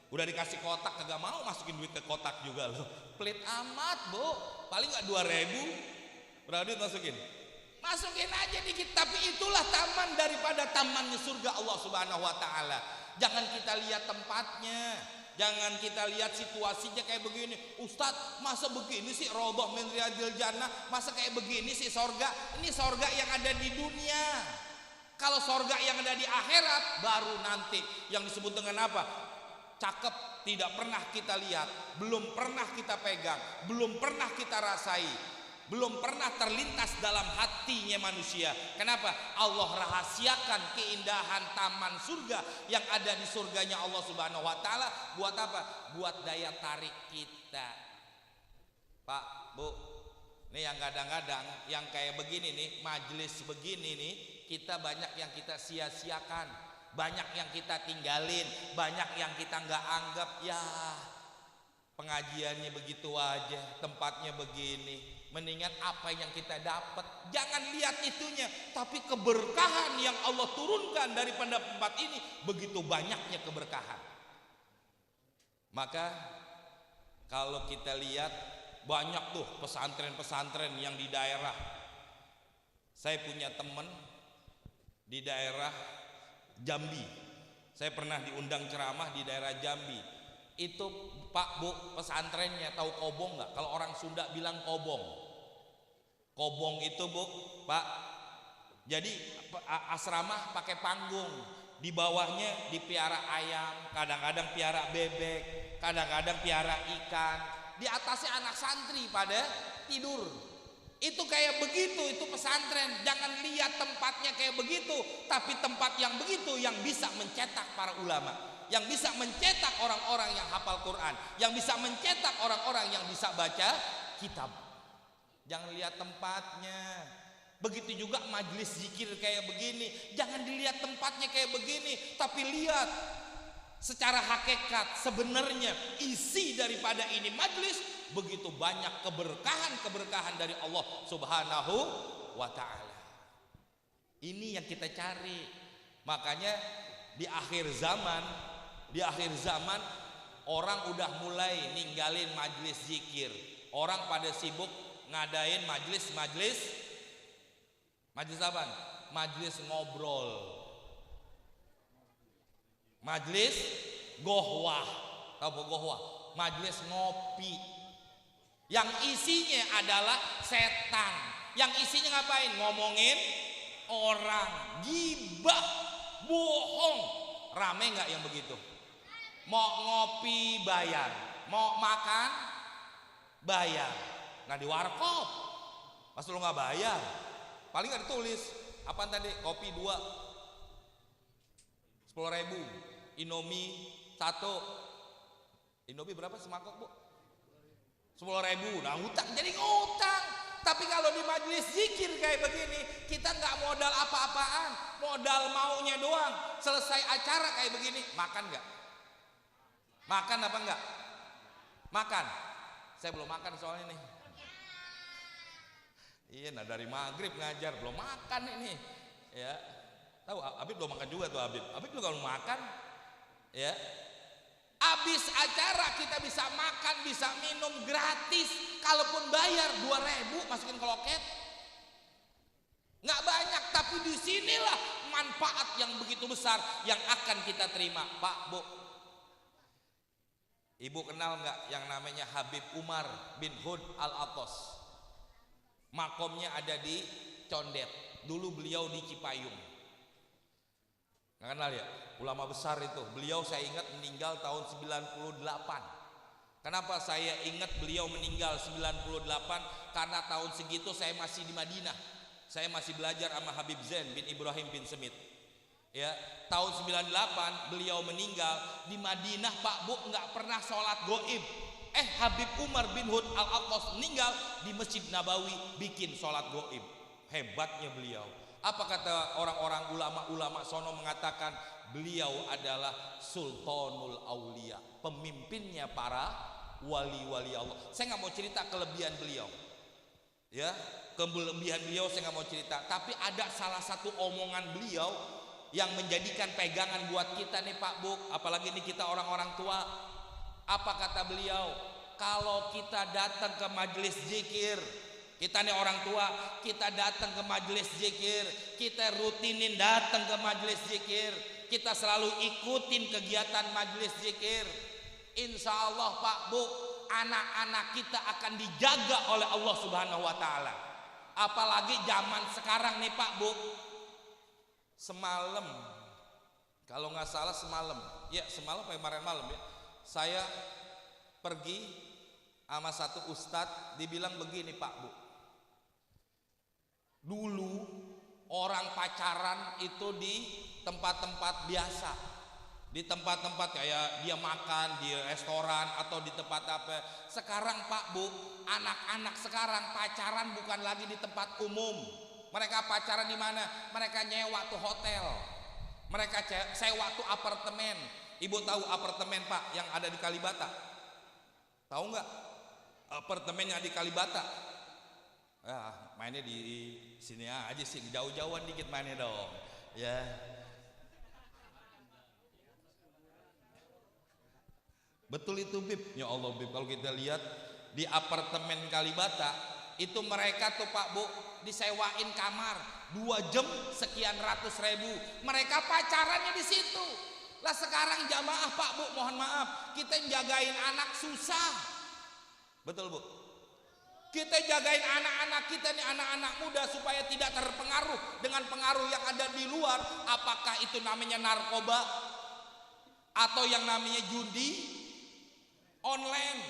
udah dikasih kotak kagak mau masukin duit ke kotak juga loh. Pelit amat Bu, paling nggak 2.000. Berapa duit masukin? Masukin aja dikit. Tapi itulah taman daripada tamannya surga Allah Subhanahu Wa Taala. Jangan kita lihat tempatnya, jangan kita lihat situasinya kayak begini. Ustadz, masa begini sih Raudhah min Riyadil Jannah? Masa kayak begini sih sorga? Ini sorga yang ada di dunia. Kalau sorga yang ada di akhirat baru nanti yang disebut dengan apa? Cakep, tidak pernah kita lihat, belum pernah kita pegang, belum pernah kita rasai, belum pernah terlintas dalam hatinya manusia. Kenapa? Allah rahasiakan keindahan taman surga yang ada di surganya Allah Subhanahu wa taala. Buat apa? Buat daya tarik kita. Pak, Bu, nih yang kadang-kadang yang kayak begini nih, majelis begini nih, kita banyak yang kita sia-siakan, banyak yang kita tinggalin, banyak yang kita nggak anggap. Ya, pengajiannya begitu aja, tempatnya begini. Mendingan apa yang kita dapat, jangan lihat itunya, tapi keberkahan yang Allah turunkan dari tempat ini, begitu banyaknya keberkahan. Maka kalau kita lihat banyak tuh pesantren-pesantren yang di daerah. Saya punya teman di daerah Jambi. Saya pernah diundang ceramah di daerah Jambi. Itu Pak, Bu, pesantrennya tahu kobong nggak? Kalau orang Sunda bilang kobong. Kobong itu, Bu, Pak. Jadi asrama pakai panggung. Di bawahnya dipiara ayam, kadang-kadang piara bebek, kadang-kadang piara ikan. Di atasnya anak santri pada tidur. Itu kayak begitu, itu pesantren. Jangan lihat tempatnya kayak begitu, tapi tempat yang begitu yang bisa mencetak para ulama, yang bisa mencetak orang-orang yang hafal Quran, yang bisa mencetak orang-orang yang bisa baca kitab. Jangan lihat tempatnya. Begitu juga majelis zikir kayak begini, jangan dilihat tempatnya kayak begini, tapi lihat secara hakikat sebenarnya isi daripada ini majelis. Begitu banyak keberkahan dari Allah Subhanahu wa ta'ala. Ini yang kita cari. Makanya di akhir zaman orang udah mulai ninggalin majelis zikir. Orang pada sibuk ngadain majelis apa? Majelis ngobrol, majelis gohwah. Tahu gohwah? Majelis ngopi. Yang isinya adalah setan. Yang isinya ngapain? Ngomongin orang, gibah, bohong. Rame nggak yang begitu? Mau ngopi bayar, mau makan bayar. Nah di warkop pas lu nggak bayar, paling nggak ditulis apaan tadi? Kopi 2 10.000, Indomie 1. Indomie berapa semangkok, Bu? 10.000. Nah ngutang, jadi ngutang. Tapi kalau di majelis zikir kayak begini, kita nggak modal apa-apaan, modal maunya doang. Selesai acara kayak begini, makan nggak? Makan apa enggak? Makan. Saya belum makan soalnya nih. Iya, nah dari maghrib ngajar belum makan ini. Ya, tahu Habib belum makan juga tuh Habib. Habib juga belum makan. Ya. Habis acara kita bisa makan, bisa minum gratis. Kalaupun bayar 2.000 masukin ke loket. Nggak banyak, tapi disinilah manfaat yang begitu besar yang akan kita terima. Pak, Bu, Ibu kenal nggak yang namanya Habib Umar bin Hud Al-Atos? Makomnya ada di Condet. Dulu beliau di Cipayung. Nggak kenal ya? Ulama besar itu. Beliau saya ingat meninggal tahun 98. Kenapa saya ingat beliau meninggal 98? Karena tahun segitu saya masih di Madinah. Saya masih belajar sama Habib Zain bin Ibrahim bin Semit. Ya, tahun 98 beliau meninggal di Madinah, Pak, Bu, nggak pernah sholat goib. Habib Umar bin Hud Al-Atos meninggal di Masjid Nabawi bikin sholat goib. Hebatnya beliau. Apa kata orang-orang ulama-ulama sono mengatakan beliau adalah Sultanul Aulia, pemimpinnya para wali-wali Allah. Saya nggak mau cerita kelebihan beliau. Ya, kelebihan beliau saya nggak mau cerita. Tapi ada salah satu omongan beliau yang menjadikan pegangan buat kita nih Pak, Bu, apalagi ini kita orang-orang tua. Apa kata beliau? Kalau kita datang ke majelis zikir, kita nih orang tua, kita datang ke majelis zikir, kita rutinin datang ke majelis zikir, kita selalu ikutin kegiatan majelis zikir. Insya Allah Pak Bu, anak-anak kita akan dijaga oleh Allah Subhanahu wa Ta'ala. Apalagi zaman sekarang nih Pak Bu. Semalam, kalau nggak salah semalam, ya semalam kemarin malam ya, saya pergi sama satu ustadz, dibilang begini Pak Bu. Dulu orang pacaran itu di tempat-tempat biasa, di tempat-tempat kayak dia makan di restoran atau di tempat apa. Sekarang Pak Bu, anak-anak sekarang pacaran bukan lagi di tempat umum. Mereka pacaran di mana? Mereka nyewa tuh hotel, mereka sewa tuh apartemen. Ibu tahu apartemen Pak yang ada di Kalibata? Tahu nggak? Apartemen yang di Kalibata. Ya, mainnya di sini aja sih, jauh-jauhan dikit mainnya dong. Ya. Betul itu Bib. Ya Allah Bib, kalau kita lihat di apartemen Kalibata itu mereka tuh Pak Bu disewain kamar 2 jam sekian ratus ribu. Mereka pacarannya di situ. Lah sekarang jamaah Pak Bu, mohon maaf, kita jagain anak susah. Betul Bu? Kita jagain anak-anak kita nih, anak-anak muda supaya tidak terpengaruh dengan pengaruh yang ada di luar. Apakah itu namanya narkoba atau yang namanya judi online?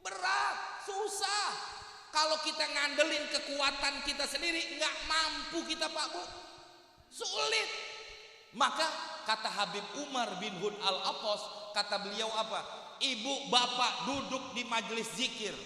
Berat, susah. Kalau kita ngandelin kekuatan kita sendiri, nggak mampu kita Pak Bu, sulit. Maka kata Habib Umar bin Hud al-Aqas, kata beliau apa? Ibu bapak duduk di majelis zikir,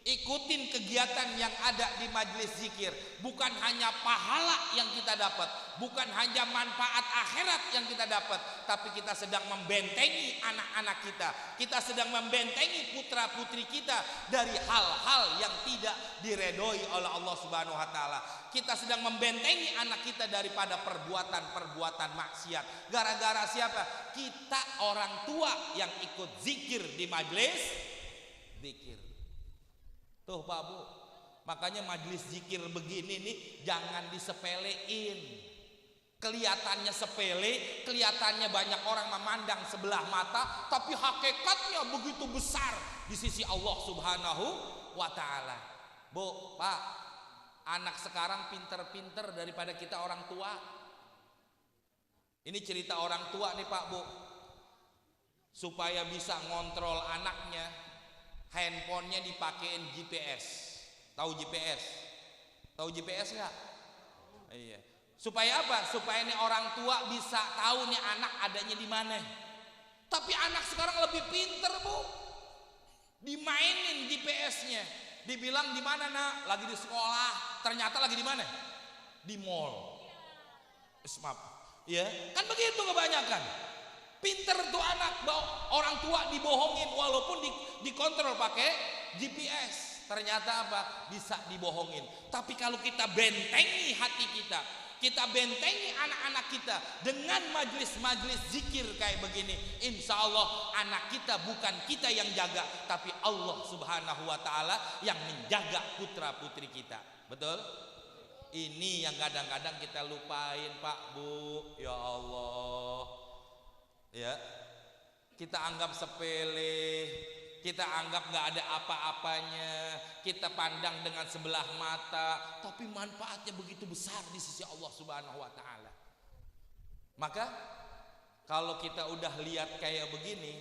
ikutin kegiatan yang ada di majelis zikir. Bukan hanya pahala yang kita dapat, bukan hanya manfaat akhirat yang kita dapat, tapi kita sedang membentengi anak-anak kita. Kita sedang membentengi putra-putri kita dari hal-hal yang tidak diredoi oleh Allah Subhanahu wa Ta'ala. Kita sedang membentengi anak kita daripada perbuatan-perbuatan maksiat. Gara-gara siapa? Kita orang tua yang ikut zikir di majelis zikir. Tuh Pak Bu, makanya majelis zikir begini nih jangan disepelein. Kelihatannya sepele, kelihatannya banyak orang memandang sebelah mata, tapi hakikatnya begitu besar di sisi Allah Subhanahu wa Ta'ala. Bu, Pak, anak sekarang pinter-pinter daripada kita orang tua. Ini cerita orang tua nih Pak Bu. Supaya bisa ngontrol anaknya, handphonenya dipakein GPS. Tahu GPS? Tahu GPS nggak? Iya. Supaya apa? Supaya nih orang tua bisa tahu nih anak adanya di mana. Tapi anak sekarang lebih pinter Bu. Dimainin GPS-nya. Dibilang di mana nak? Lagi di sekolah. Ternyata lagi di mana? Di mall. Maaf. Ya, kan begitu kebanyakan. Pinter tuh anak, orang tua dibohongin walaupun dikontrol pakai GPS. Ternyata apa? Bisa dibohongin. Tapi kalau kita bentengi hati kita bentengi anak-anak kita dengan majelis-majelis zikir kayak begini, insya Allah anak kita bukan kita yang jaga, tapi Allah Subhanahu wa Ta'ala yang menjaga putra-putri kita. Betul? Ini yang kadang-kadang kita lupain Pak Bu. Ya Allah, ya, kita anggap sepele, kita anggap nggak ada apa-apanya, kita pandang dengan sebelah mata, tapi manfaatnya begitu besar di sisi Allah Subhanahu wa Ta'ala. Maka kalau kita udah lihat kayak begini,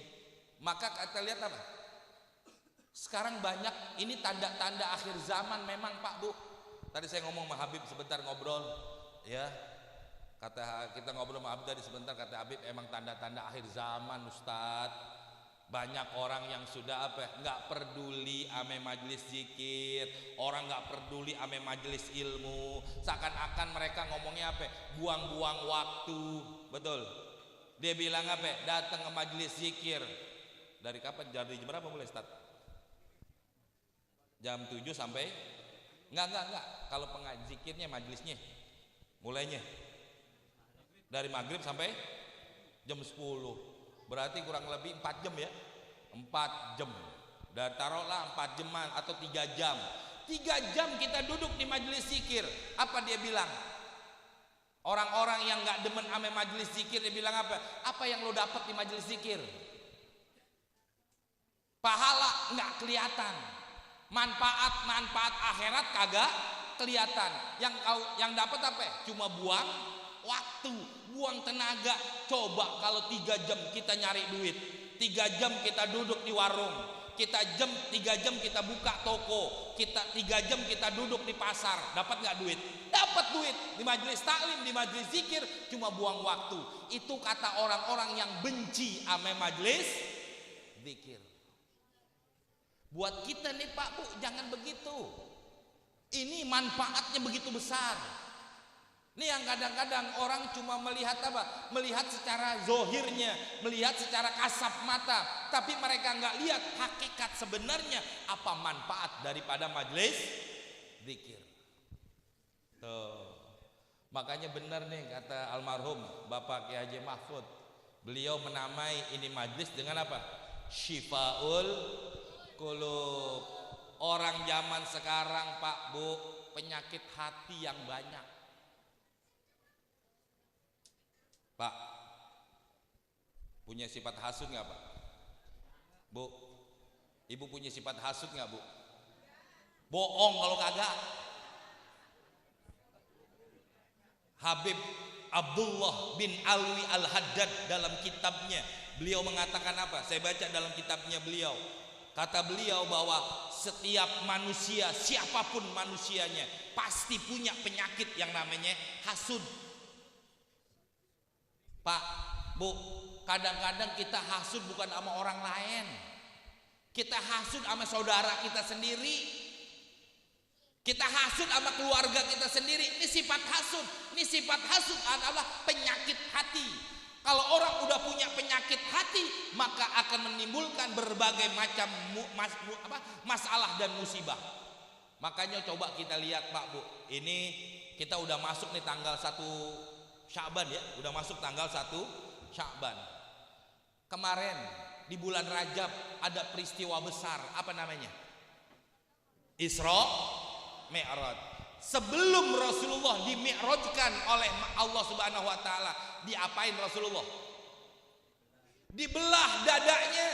maka kita lihat apa? Sekarang banyak ini tanda-tanda akhir zaman memang Pak Bu. Tadi saya ngomong sama Habib sebentar ngobrol, ya. Kata kita ngobrol sama Habib tadi sebentar, kata Habib emang tanda-tanda akhir zaman Ustadz. Banyak orang yang sudah apa? Nggak peduli ame majelis zikir, orang nggak peduli ame majelis ilmu. Seakan-akan mereka ngomongnya apa? Buang-buang waktu, betul? Dia bilang apa? Datang ke majelis zikir. Dari kapan? Dari jam berapa mulai Ustadz? Jam 7 sampai? Enggak. Kalau pengaji zikirnya majelisnya mulainya dari maghrib sampai jam 10. Berarti kurang lebih 4 jam ya. 4 jam. Dan taruhlah 4 jaman atau 3 jam. 3 jam kita duduk di majelis zikir. Apa dia bilang? Orang-orang yang nggak demen ame majelis zikir, dia bilang apa? Apa yang lo dapat di majelis zikir? Pahala nggak kelihatan, manfaat akhirat kagak kelihatan. Yang dapat apa? Cuma buang waktu, buang tenaga. Coba kalau 3 jam kita nyari duit, 3 jam kita duduk di warung, 3 jam kita buka toko, 3 jam kita duduk di pasar, dapat nggak duit? Dapat duit. Di majelis taklim, di majelis zikir, cuma buang waktu. Itu kata orang-orang yang benci ame majelis zikir. Buat kita nih Pak Bu, jangan begitu. Ini manfaatnya begitu besar. Ini yang kadang-kadang orang cuma melihat apa? Melihat secara zohirnya, melihat secara kasat mata, tapi mereka nggak lihat hakikat sebenarnya apa manfaat daripada majelis zikir. Tuh. Makanya benar nih kata almarhum Bapak Kiai Haji Mahfud. Beliau menamai ini majelis dengan apa? Syifaul Qulub. Orang zaman sekarang Pak Bu, penyakit hati yang banyak. Pak, punya sifat hasud nggak Pak? Bu, Ibu punya sifat hasud nggak Bu? Bohong kalau kagak. Habib Abdullah bin Alwi Al-Haddad dalam kitabnya, beliau mengatakan apa? Saya baca dalam kitabnya beliau. Kata beliau bahwa setiap manusia, siapapun manusianya, pasti punya penyakit yang namanya hasud. Pak, Bu, kadang-kadang kita hasud bukan sama orang lain. Kita hasud sama saudara kita sendiri. Kita hasud sama keluarga kita sendiri. Ini sifat hasud. Ini sifat hasud adalah penyakit hati. Kalau orang udah punya penyakit hati, maka akan menimbulkan berbagai macam masalah dan musibah. Makanya coba kita lihat Pak Bu, ini kita udah masuk nih tanggal 1 Sya'ban ya, udah masuk tanggal 1 Sya'ban. Kemarin di bulan Rajab ada peristiwa besar, apa namanya? Isra Mi'raj. Sebelum Rasulullah dimi'rajkan oleh Allah Subhanahu wa taala, diapain Rasulullah? Dibelah dadanya.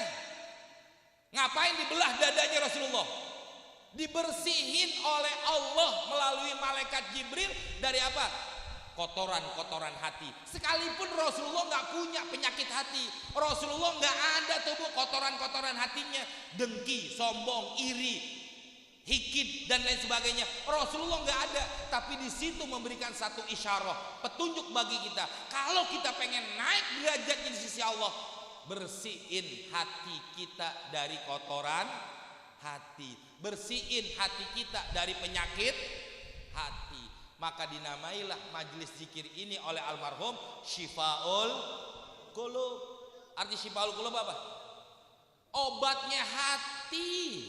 Ngapain dibelah dadanya Rasulullah? Dibersihin oleh Allah melalui malaikat Jibril dari apa? Kotoran-kotoran hati. Sekalipun Rasulullah nggak punya penyakit hati, Rasulullah nggak ada tuh Bu kotoran-kotoran hatinya, dengki, sombong, iri, hikid dan lain sebagainya. Rasulullah nggak ada, tapi di situ memberikan satu isyarah, petunjuk bagi kita. Kalau kita pengen naik derajatnya di sisi Allah, bersihin hati kita dari kotoran hati, bersihin hati kita dari penyakit hati. Maka dinamailah majelis zikir ini oleh almarhum Syifaul Qulub. Arti Syifaul Qulub apa? Obatnya hati.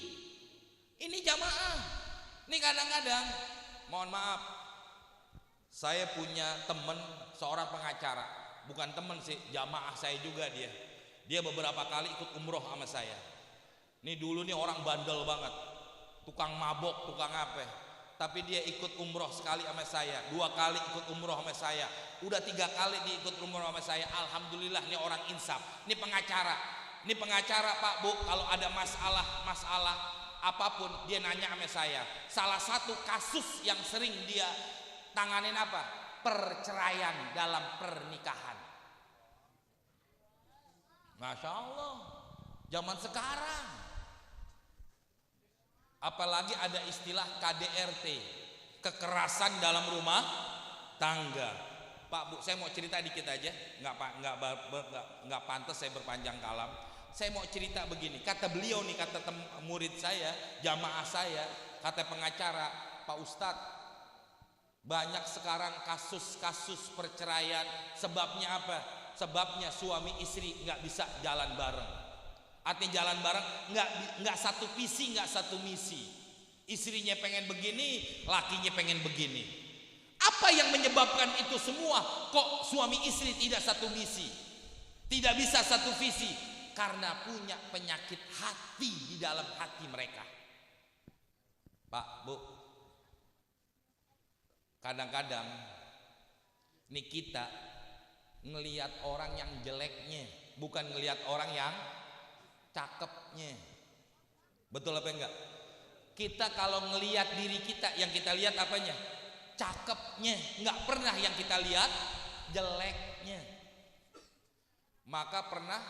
Ini jamaah. Ini kadang-kadang, mohon maaf, saya punya teman seorang pengacara, bukan teman sih, jamaah saya juga dia. Dia beberapa kali ikut umroh sama saya. Ini dulu nih orang bandel banget, tukang mabok, tukang apa. Tapi dia ikut umroh sekali sama saya, 2 kali ikut umroh sama saya, udah 3 kali dia ikut umroh sama saya. Alhamdulillah, ini orang insaf. Ini pengacara. Ini pengacara Pak Bu, kalau ada masalah apapun dia nanya sama saya. Salah satu kasus yang sering dia tanganin apa? Perceraian dalam pernikahan. Masya Allah, zaman sekarang apalagi ada istilah KDRT, kekerasan dalam rumah tangga. Pak Bu, saya mau cerita dikit aja, nggak pantas saya berpanjang kalam. Saya mau cerita begini, kata beliau nih, kata murid saya, jamaah saya, kata pengacara, Pak Ustadz, banyak sekarang kasus-kasus perceraian. Sebabnya apa? Sebabnya suami istri nggak bisa jalan bareng. Artinya jalan bareng nggak satu visi, nggak satu misi. Istrinya pengen begini, lakinya pengen begini. Apa yang menyebabkan itu semua? Kok suami istri tidak satu misi, tidak bisa satu visi? Karena punya penyakit hati di dalam hati mereka. Pak Bu, kadang-kadang Ini kita ngelihat orang yang jeleknya, bukan ngelihat orang yang cakepnya. Betul apa enggak? Kita kalau ngelihat diri kita, yang kita lihat apanya? Cakepnya, enggak pernah yang kita lihat jeleknya. Maka pernah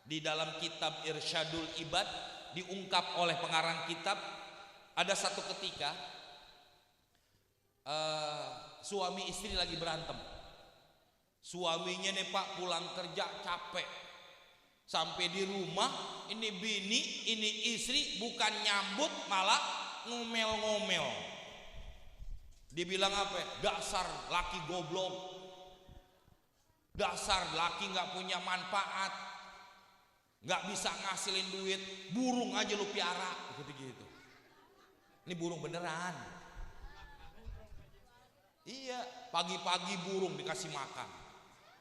di dalam kitab Irsyadul Ibad diungkap oleh pengarang kitab, ada satu ketika suami istri lagi berantem. Suaminya nih Pak pulang kerja capek, sampai di rumah ini bini ini istri bukan nyambut malah ngomel-ngomel. Dibilang apa? Dasar laki goblok, dasar laki nggak punya manfaat, nggak bisa ngasilin duit, burung aja lu piara, gitu-gitu. Ini burung beneran. Iya, pagi-pagi burung dikasih makan,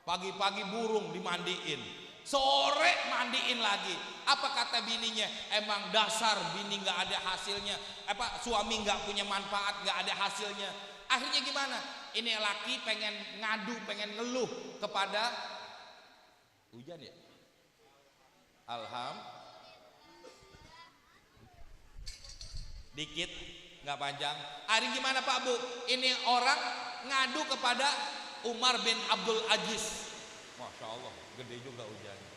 pagi-pagi burung dimandiin, sore mandiin lagi. Apa kata bininya? Emang dasar bini nggak ada hasilnya, suami nggak punya manfaat, nggak ada hasilnya. Akhirnya gimana? Ini laki pengen ngadu, pengen ngeluh kepada hujan ya. Dikit, nggak panjang. Hari gimana Pak Bu? Ini orang ngadu kepada Umar bin Abdul Aziz. Masya Allah, gede juga hujannya.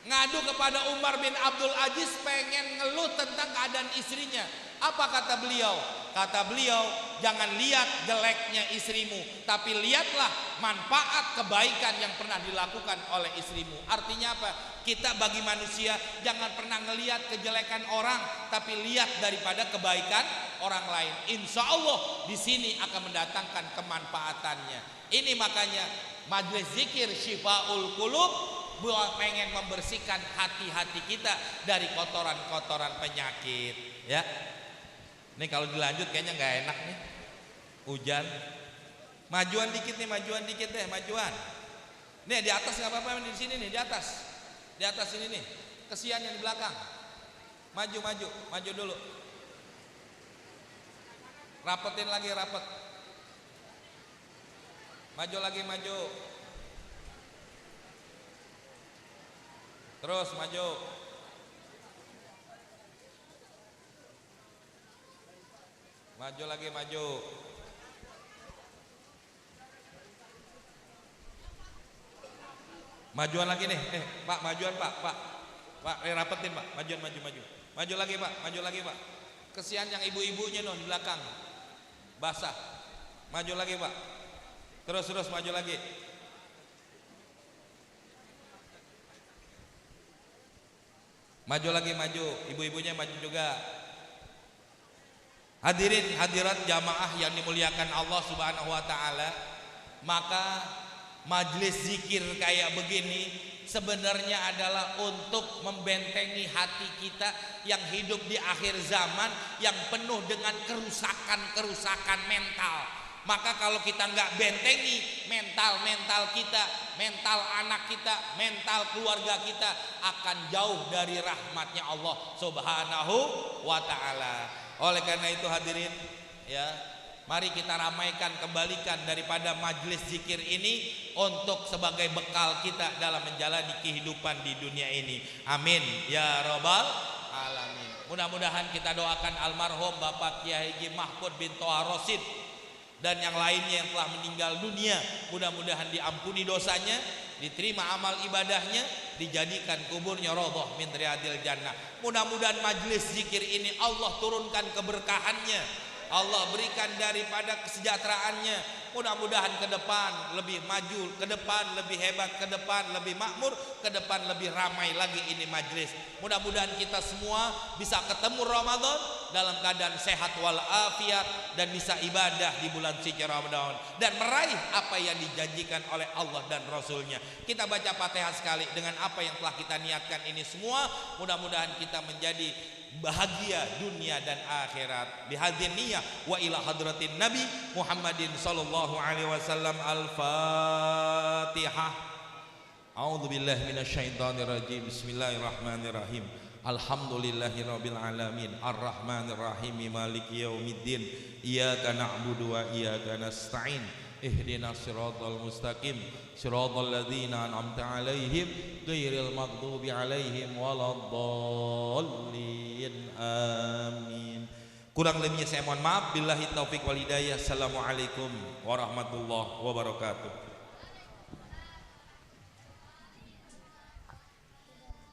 Ngadu kepada Umar bin Abdul Aziz, pengen ngeluh tentang keadaan istrinya. Apa kata beliau? Kata beliau, jangan lihat jeleknya istrimu, tapi lihatlah manfaat kebaikan yang pernah dilakukan oleh istrimu. Artinya apa? Kita bagi manusia jangan pernah ngelihat kejelekan orang, tapi lihat daripada kebaikan orang lain. Insya Allah di sini akan mendatangkan kemanfaatannya. Ini makanya majelis zikir Syifaul Qulub pengen membersihkan hati-hati kita dari kotoran-kotoran penyakit. Ya, ini kalau dilanjut kayaknya nggak enak nih. Hujan, majuan dikit nih, majuan dikit deh, majuan. Nih di atas nggak apa-apa, di sini nih di atas ini nih. Kesian yang di belakang. Maju dulu. Rapetin lagi, rapet. Maju lagi, maju. Terus maju. Maju lagi, maju. Majuan lagi nih. Pak, majuan Pak. Rapetin Pak. Majuan, maju. Maju lagi Pak, maju lagi Pak. Kesian yang ibu-ibunya di belakang. Basah. Maju lagi Pak. Terus maju lagi. Maju lagi, maju. Ibu-ibunya maju juga. Hadirin hadirat jamaah yang dimuliakan Allah Subhanahu wa taala, maka majelis zikir kayak begini sebenarnya adalah untuk membentengi hati kita yang hidup di akhir zaman yang penuh dengan kerusakan mental. Maka kalau kita nggak bentengi mental kita, mental anak kita, mental keluarga kita akan jauh dari rahmatnya Allah Subhanahu wa ta'ala. Oleh karena itu hadirin, ya, mari kita ramaikan, kembalikan daripada majelis zikir ini untuk sebagai bekal kita dalam menjalani kehidupan di dunia ini. Amin ya rabbal alamin. Mudah-mudahan kita doakan almarhum Bapak Kiai Haji Mahfud bin Toha Rosid dan yang lainnya yang telah meninggal dunia, mudah-mudahan diampuni dosanya, diterima amal ibadahnya, dijadikan kuburnya radhah min riyadil jannah. Mudah-mudahan majelis zikir ini Allah turunkan keberkahannya, Allah berikan daripada kesejahteraannya. Mudah-mudahan ke depan lebih maju, ke depan lebih hebat, ke depan lebih makmur, ke depan lebih ramai lagi ini majelis. Mudah-mudahan kita semua bisa ketemu Ramadan dalam keadaan sehat walafiat dan bisa ibadah di bulan suci Ramadan dan meraih apa yang dijanjikan oleh Allah dan Rasulnya. Kita baca Fatihah sekali dengan apa yang telah kita niatkan ini semua. Mudah-mudahan kita menjadi bahagia dunia dan akhirat. Bihadzin niyah wa ila hadratin Nabi Muhammadin sallallahu alaihi wasallam. Al-Fatihah. A'udzu billahi minasyaitonir rajim. Bismillahirrahmanirrahim. Alhamdulillahirabbil alamin arrahmanir rahim maliki yaumiddin iyyaka na'budu wa iyyaka nasta'in ihdinas siratal mustaqim siratal ladzina an'amta 'alaihim ghairil maghdubi 'alaihim waladdallin amin. Kurang lebihnya saya mohon maaf. Billahi taufik wal hidayah. Assalamualaikum warahmatullahi wabarakatuh.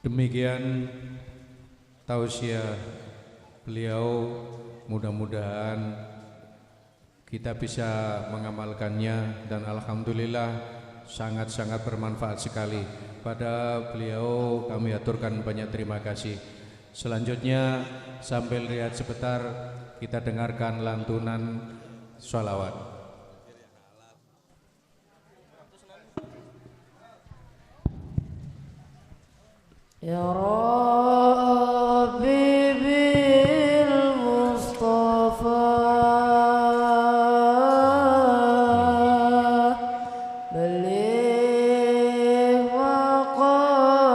Demikian tausiah beliau, mudah-mudahan kita bisa mengamalkannya dan alhamdulillah sangat-sangat bermanfaat sekali. Pada beliau kami aturkan banyak terima kasih. Selanjutnya sambil lihat sebentar kita dengarkan lantunan sholawat. Ya Rabbi bil Mustafa baligh maqasidana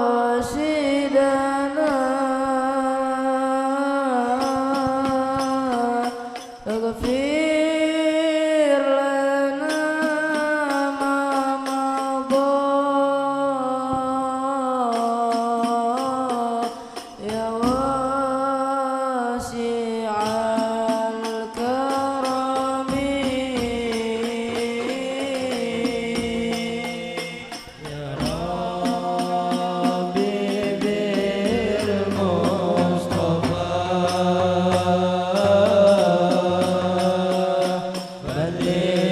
waghfir lana ma madha ya wasi'al karami ya Rabbi bil Mustafa baligh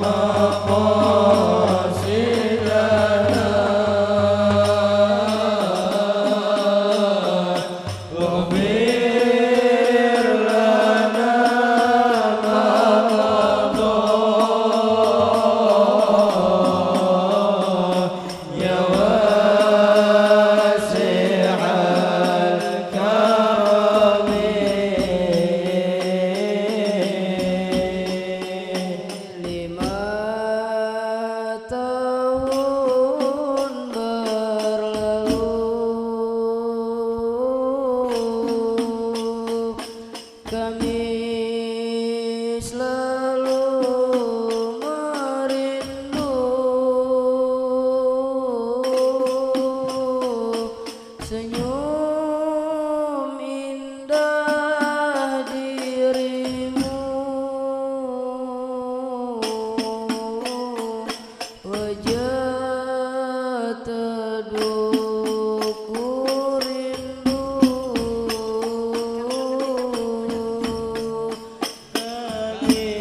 maqasidana waghfir lana ma madha ya wasi'al karami lima tahun berlalu kami selalu merindu senyum indah dirimu, wajah teduhku rindu. Kami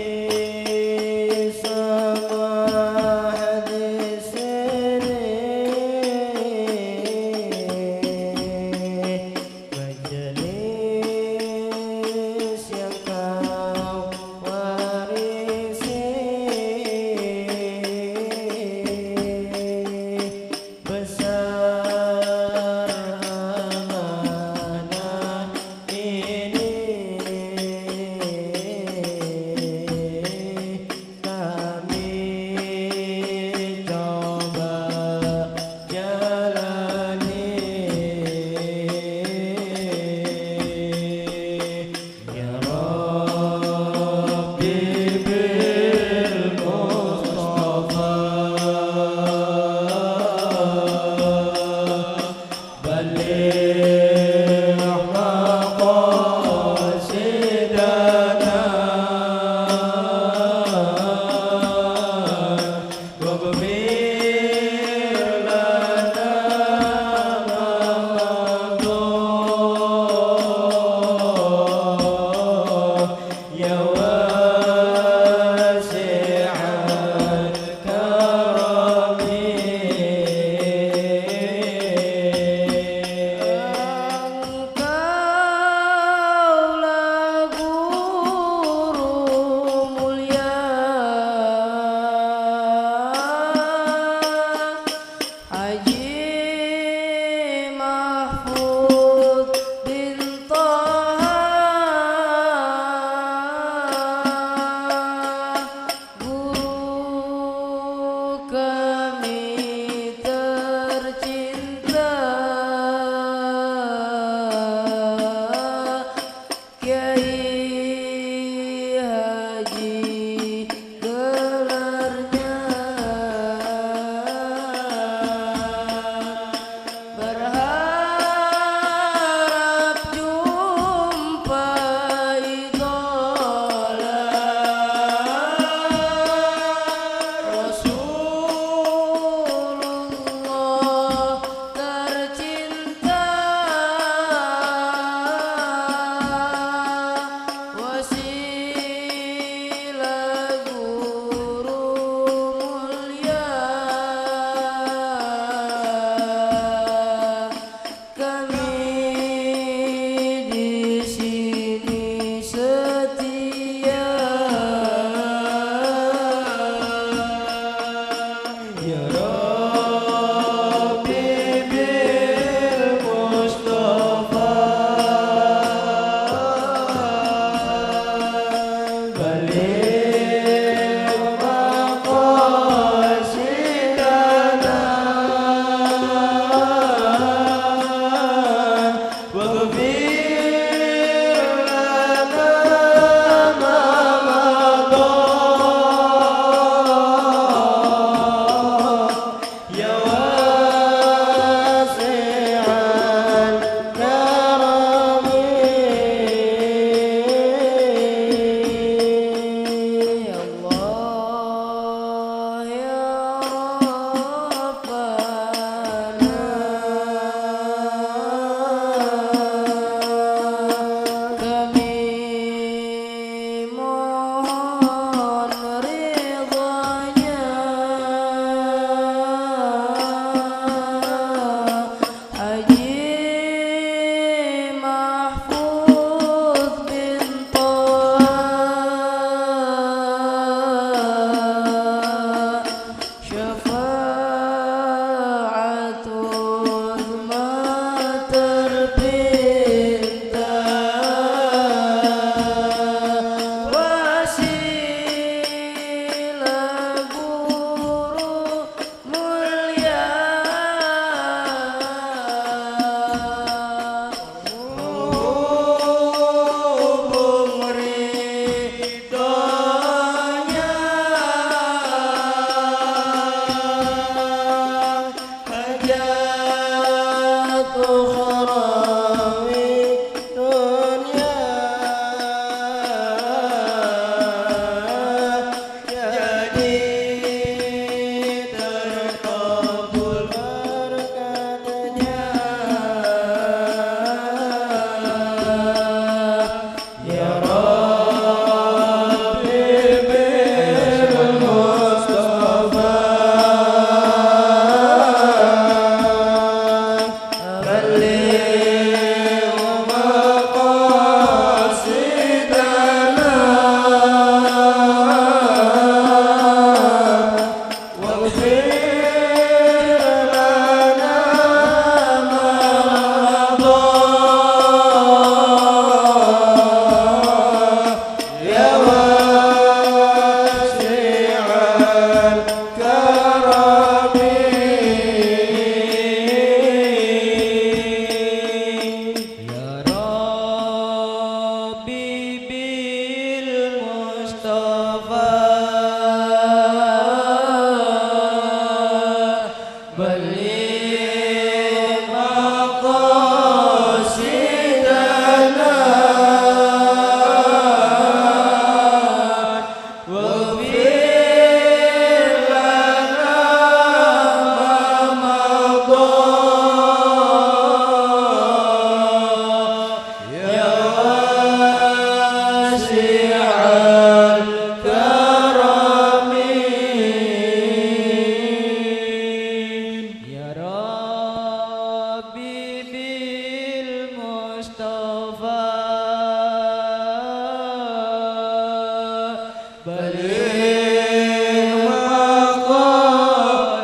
بلغ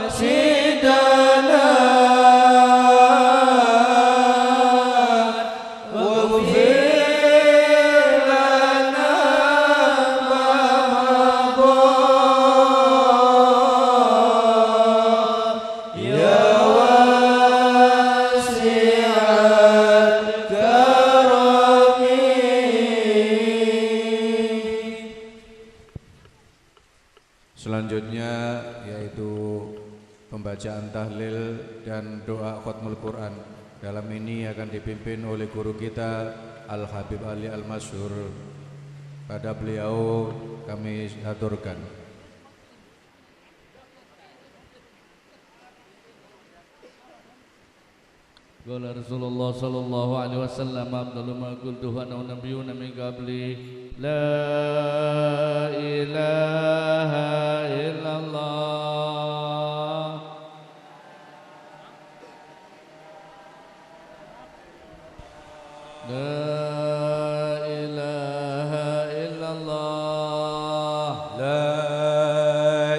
مقاصدنا واغفر لنا ما مضى يا واسع الكرم. Selanjutnya yaitu pembacaan tahlil dan doa khatmul Quran. Dalam ini akan dipimpin oleh guru kita Al-Habib Ali Al-Masyhur. Pada beliau kami aturkan. Qala Rasulullah sallallahu alaihi wasallam afdalu ma qultu ana wa nabiyyuna min qabli la ilaha illallah la ilaha illallah La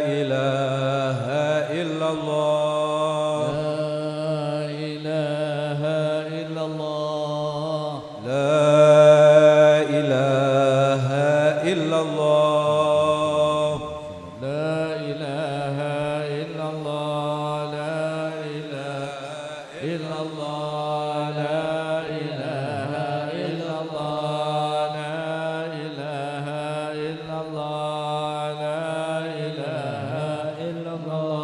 ilaha illallah. La ilaha illallah La ilaha illallah. La ilaha illallah La ilaha illallah La ilaha illallah La ilaha illallah La ilaha illallah La ilaha illallah La ilaha illallah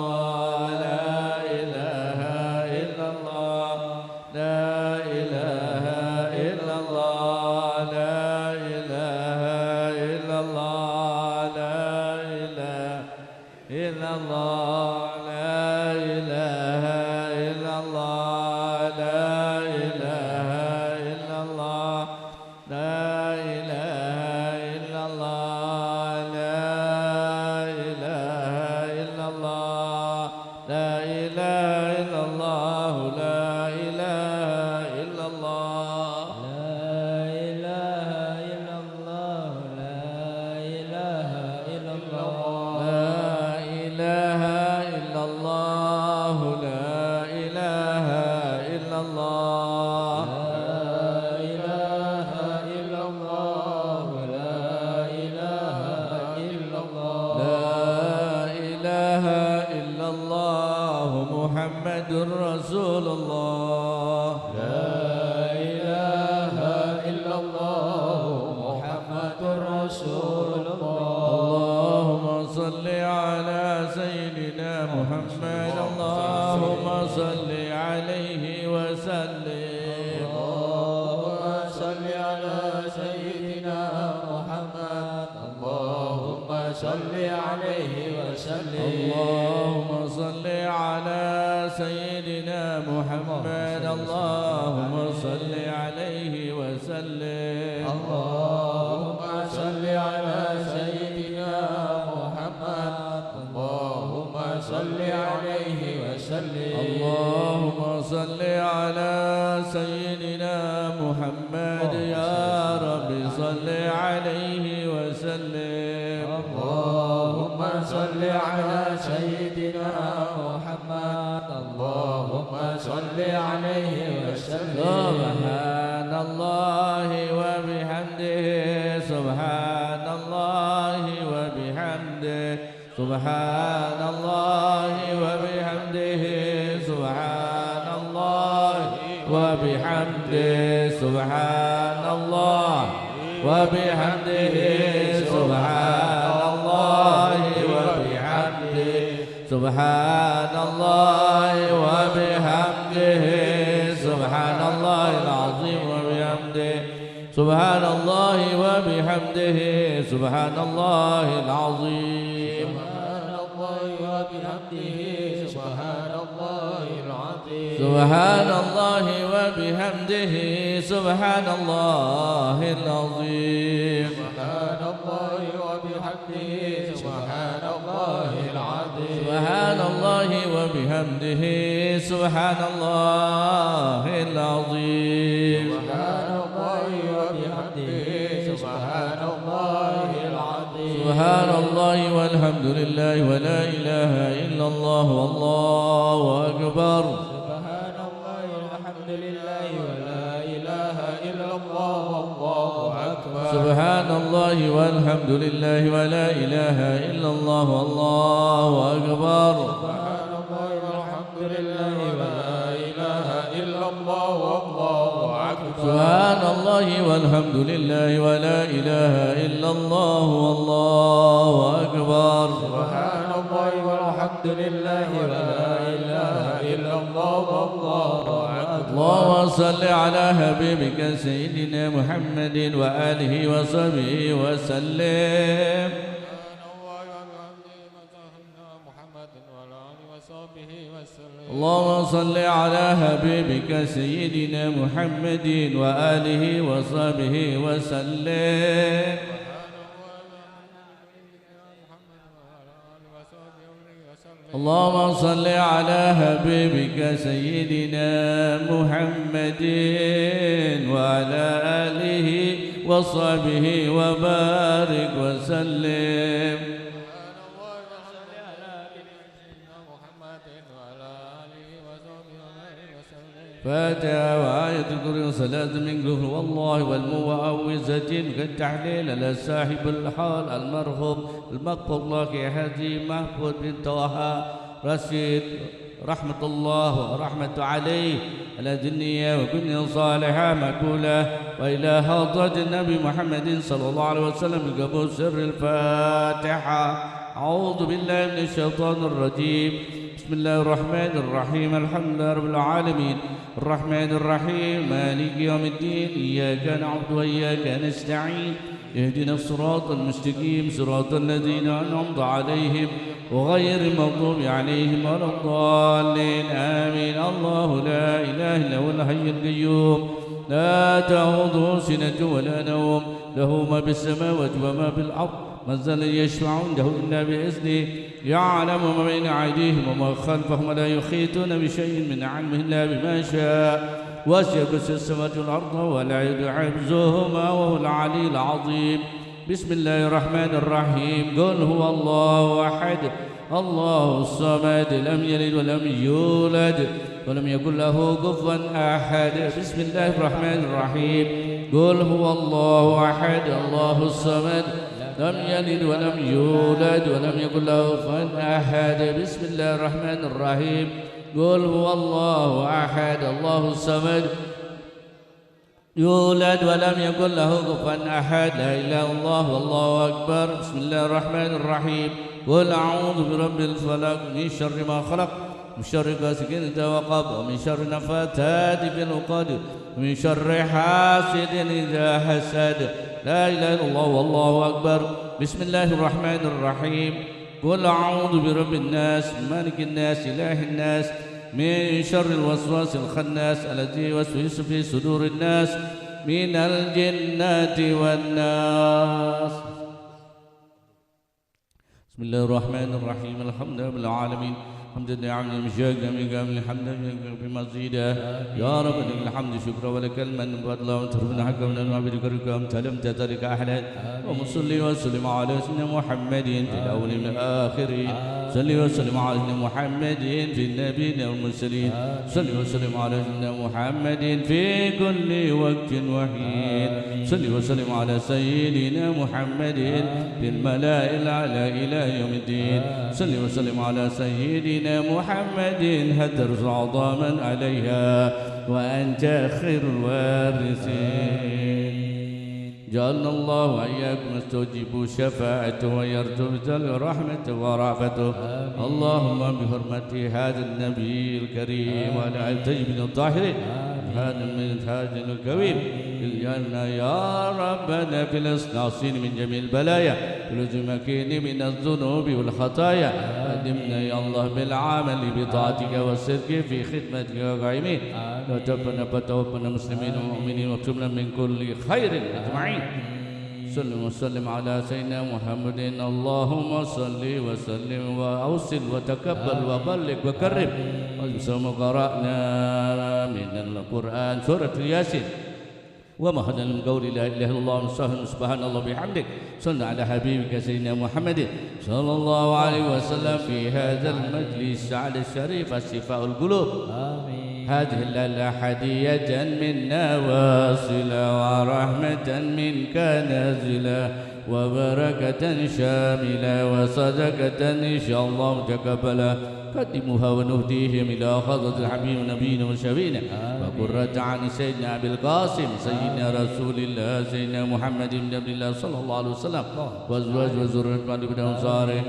La ilaha illallah La ilaha illallah La ilaha illallah La ilaha illallah La ilaha illallah La ilaha illallah La ilaha illallah Muhammadur Rasulullah. La ilaha illallah Muhammadur Rasulullah. Allahumma salli ala sayyidina Muhammad. Allahumma salli alaihi wa sallim. Allahumma salli ala sayyidina Muhammad. Allahumma salli alaihi wa sallim. Allahumma salli ala sayyidina Muhammad. Allahumma salli alaihi wa sallim. Allahumma salli ala sayyidina Muhammad. Allahumma salli alaihi wa sallim. Allahumma salli ala sayyidina Muhammad. Ya Rabbi salli alaihi wa sallim. Allahumma salli ala sayyidina Muhammad. Allahumma salli alaihi wa sallim. Subhanallahi wa bihamdihi. Subhanallahi wa bihamdihi. Subhanallahi wa bihamdihi. Subhanallahi wa bihamdihi. Subhanallah wa bihamdihi. Subhanallahi wa bihamdihi. Subhanallahi wa bihamdihi. Subhanallahil azim wa bihamdihi. Subhanallahi wa bihamdihi. Subhanallahil azim. Subhanallahi wa bihamdihi. Subhanallahil azim. Subhanallahi wa bihamdihi. Subhanallahil azim. Subhanallahi wa bihamdihi. Subhanallahil azim. Subhanallahi wa bihamdihi. Subhanallahil azim. سبحان الله والحمد لله ولا إله إلا الله والله أكبر سبحان الله والحمد لله ولا إله إلا الله والله أكبر سبحان الله والحمد لله ولا إله إلا الله والله أكبر سبحان الله والحمد لله ولا إله إلا الله والله أكبر سبحان الله والحمد لله ولا إله إلا الله والله أكبر سبحان الله والحمد لله ولا إله إلا الله والله أكبر اللهم صل على حبيبك سيدنا محمد وآله وصحبه وسلم اللهم صل على حبيبك سيدنا محمد وآله وصحبه وسلم اللهم صل على حبيبك سيدنا محمد وعلى آله وصحبه وبارك وسلم فاتحة وآية الكرسي وصلاة من قل والله والمعوذتين كالتحليل على صاحب الحال المرحوم المغفور لك يا حجي محفوظ بن طه رشيد رحمة الله ورحمة عليه على دنيا وبنية صالحة مقبولة وإلى حضرة النبي محمد صلى الله عليه وسلم بقبول سر الفاتحة. أعوذ بالله من الشيطان الرجيم. بسم الله الرحمن الرحيم. الحمد لله رب العالمين الرحمن الرحيم مالك يوم الدين. إياك نعبد وإياك نستعين. اهدنا الصراط المستقيم صراط الذين أنعمت عليهم وغير المغضوب عليهم ولا الضالين آمين. الله لا إله إلا هو الحي القيوم لا تأخذه سنة ولا نوم له ما في السماوات وما في الأرض من ذا الذي يشفع عنده إلا بإذنه يعلم ما بين أيديهم وما خلفهم ولا يحيطون بشيء من علمه إلا بما شاء وسع كرسي السماوات والأرض ولا يدع حفظهما وهو العلي العظيم. بسم الله الرحمن الرحيم. قل هو الله أحد الله الصمد لم يلد ولم يولد ولم يكن له كفوا أحد. بسم الله الرحمن الرحيم. قل هو الله أحد الله الصمد لم يلد ولم يولد ولم يكن له كفوا أحد. بسم الله الرحمن الرحيم. قل هو الله أحد الله الصمد يولد ولم يكن له كفوا أحد. لا إله إلا الله والله أكبر. بسم الله الرحمن الرحيم. قل أعوذ برب الفلق من شر ما خلق من شر غاسق إذا وقب ومن شر النفاثات في العقد ومن شر حاسد إذا حسد. لا إله إلا الله والله أكبر. بسم الله الرحمن الرحيم. قل أعوذ برب الناس مالك الناس إله الناس من شر الوسواس الخناس الذي يوسوس في صدور الناس من الجنة والناس. بسم الله الرحمن الرحيم. الحمد لله رب العالمين الحمد لله عمل مشاق من الحمد لله بمزيدا يا رب لك الحمد شكرا ولك المن فضلا وتربنا حقا من المعبد كركم تلم تترك أحد. وصلي وسلم على سيدنا محمد في الأولين والآخرين. صلي وسلم على سيدنا محمد في النبيين والمرسلين. صلي وسلم على سيدنا محمد في كل وقت وحين. صلي وسلم على سيدنا محمد في الملائكة الأعلى إلى يوم الدين. صلي وسلم على سيدنا محمد هدر عظاما عليها وأنت خير الوارثين. جعلنا الله وإياكم استوجبوا شفاعته ويرجو بذل رحمته ورأفته. اللهم بحرمة هذا النبي الكريم وعلى آله الطيبين الطاهرين هذا من هذا الكريم الجنة يا ربنا في الأصناصين من جميع البلايا والمكين من الذنوب والخطايا. قدمنا يا الله بالعمل بطاعتك والصدق في خدمتك وقائمين. وتوفنا مسلمين ومؤمنين واكتبنا من كل خير أجمعين. صل وسلم على سيدنا محمد. اللهم صل وسلم وأوصل وتقبل وبلغ وكرم. ثم قرأنا من القرآن سورة ياسين وما هذا من قول لا إله إلا الله سبحان الله بحمدك صل على حبيبك سيدنا محمد صلى الله عليه وسلم في هذا المجلس على الشريف شفاء القلوب آمين. هذه الليلة هدية منا واصلة ورحمة منك نازلة وبركة شاملة وصدقة إن شاء الله تقبلا قدموها ونهديهم إلى حضرة الحبيب نبينا وشفينا وقرة عن سيدنا أبي القاسم سيدنا رسول الله سيدنا محمد بن عبد الله صلى الله عليه وسلم وأزواج وذرية من أنصاره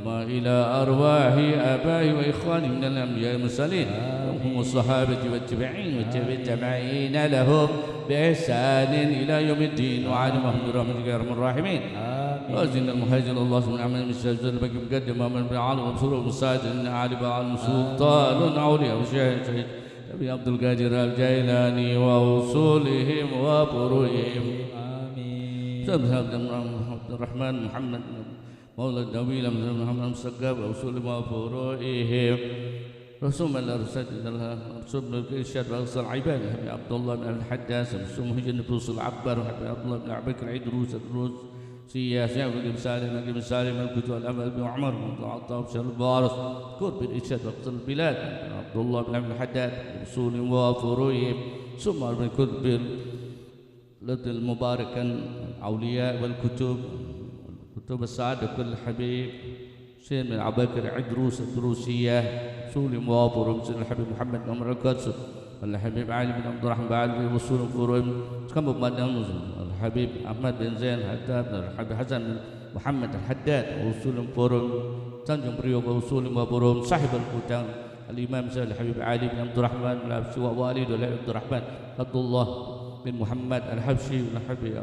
ثم إلى أرواح آبائه وإخوانه من الأنبياء المرسلين وهم الصحابة والتابعين والتابعين لهم بإحسان إلى يوم الدين وعلى محمد برحمتك يا أرحم الراحمين وأزلنا المهاجر الله سبحانه وتعالى من الشجر البكي مقدم من العالم وبصور ومساعد إن عالم عالم سلطان أولياء وشهيد أبي عبد القادر الجيلاني ووصولهم وبروهم آمين. عبد الرحمن محمد مولى النبي محمد المسقب ووصولهم وبروهم رسول الله رسول الله رسول الإرشاد وأرسل العباد حبيب عبد الله بن الحداث رسول هجن بروس العبر حبيب عبد الله بن عبيك العيد روس سياسة وقيم سالم الكتب الأمل بن عمر وعطاء بشر البارس قرب الإرشاد وأرسل البلاد عبد الله بن عبد الحداث رسول وفرويهم ثم من كتب المبارك الأولياء والكتب كتب السعادة كل حبيب سيد من عباكر عدروس الدروسية رسول موافر ومسيد الحبيب محمد بن عمر القدس الحبيب علي بن عبد الرحمن بعلي وصول فروم كم بمدن الحبيب أحمد بن زين الحداد الحبيب حسن بن محمد الحداد وصول فروم تنجم بريو وصول وفروم صاحب الكتاب الإمام سيد الحبيب علي بن عبد الرحمن بن الحبشي ووالد عبد الرحمن عبد الله بن محمد الحبشي والحبيب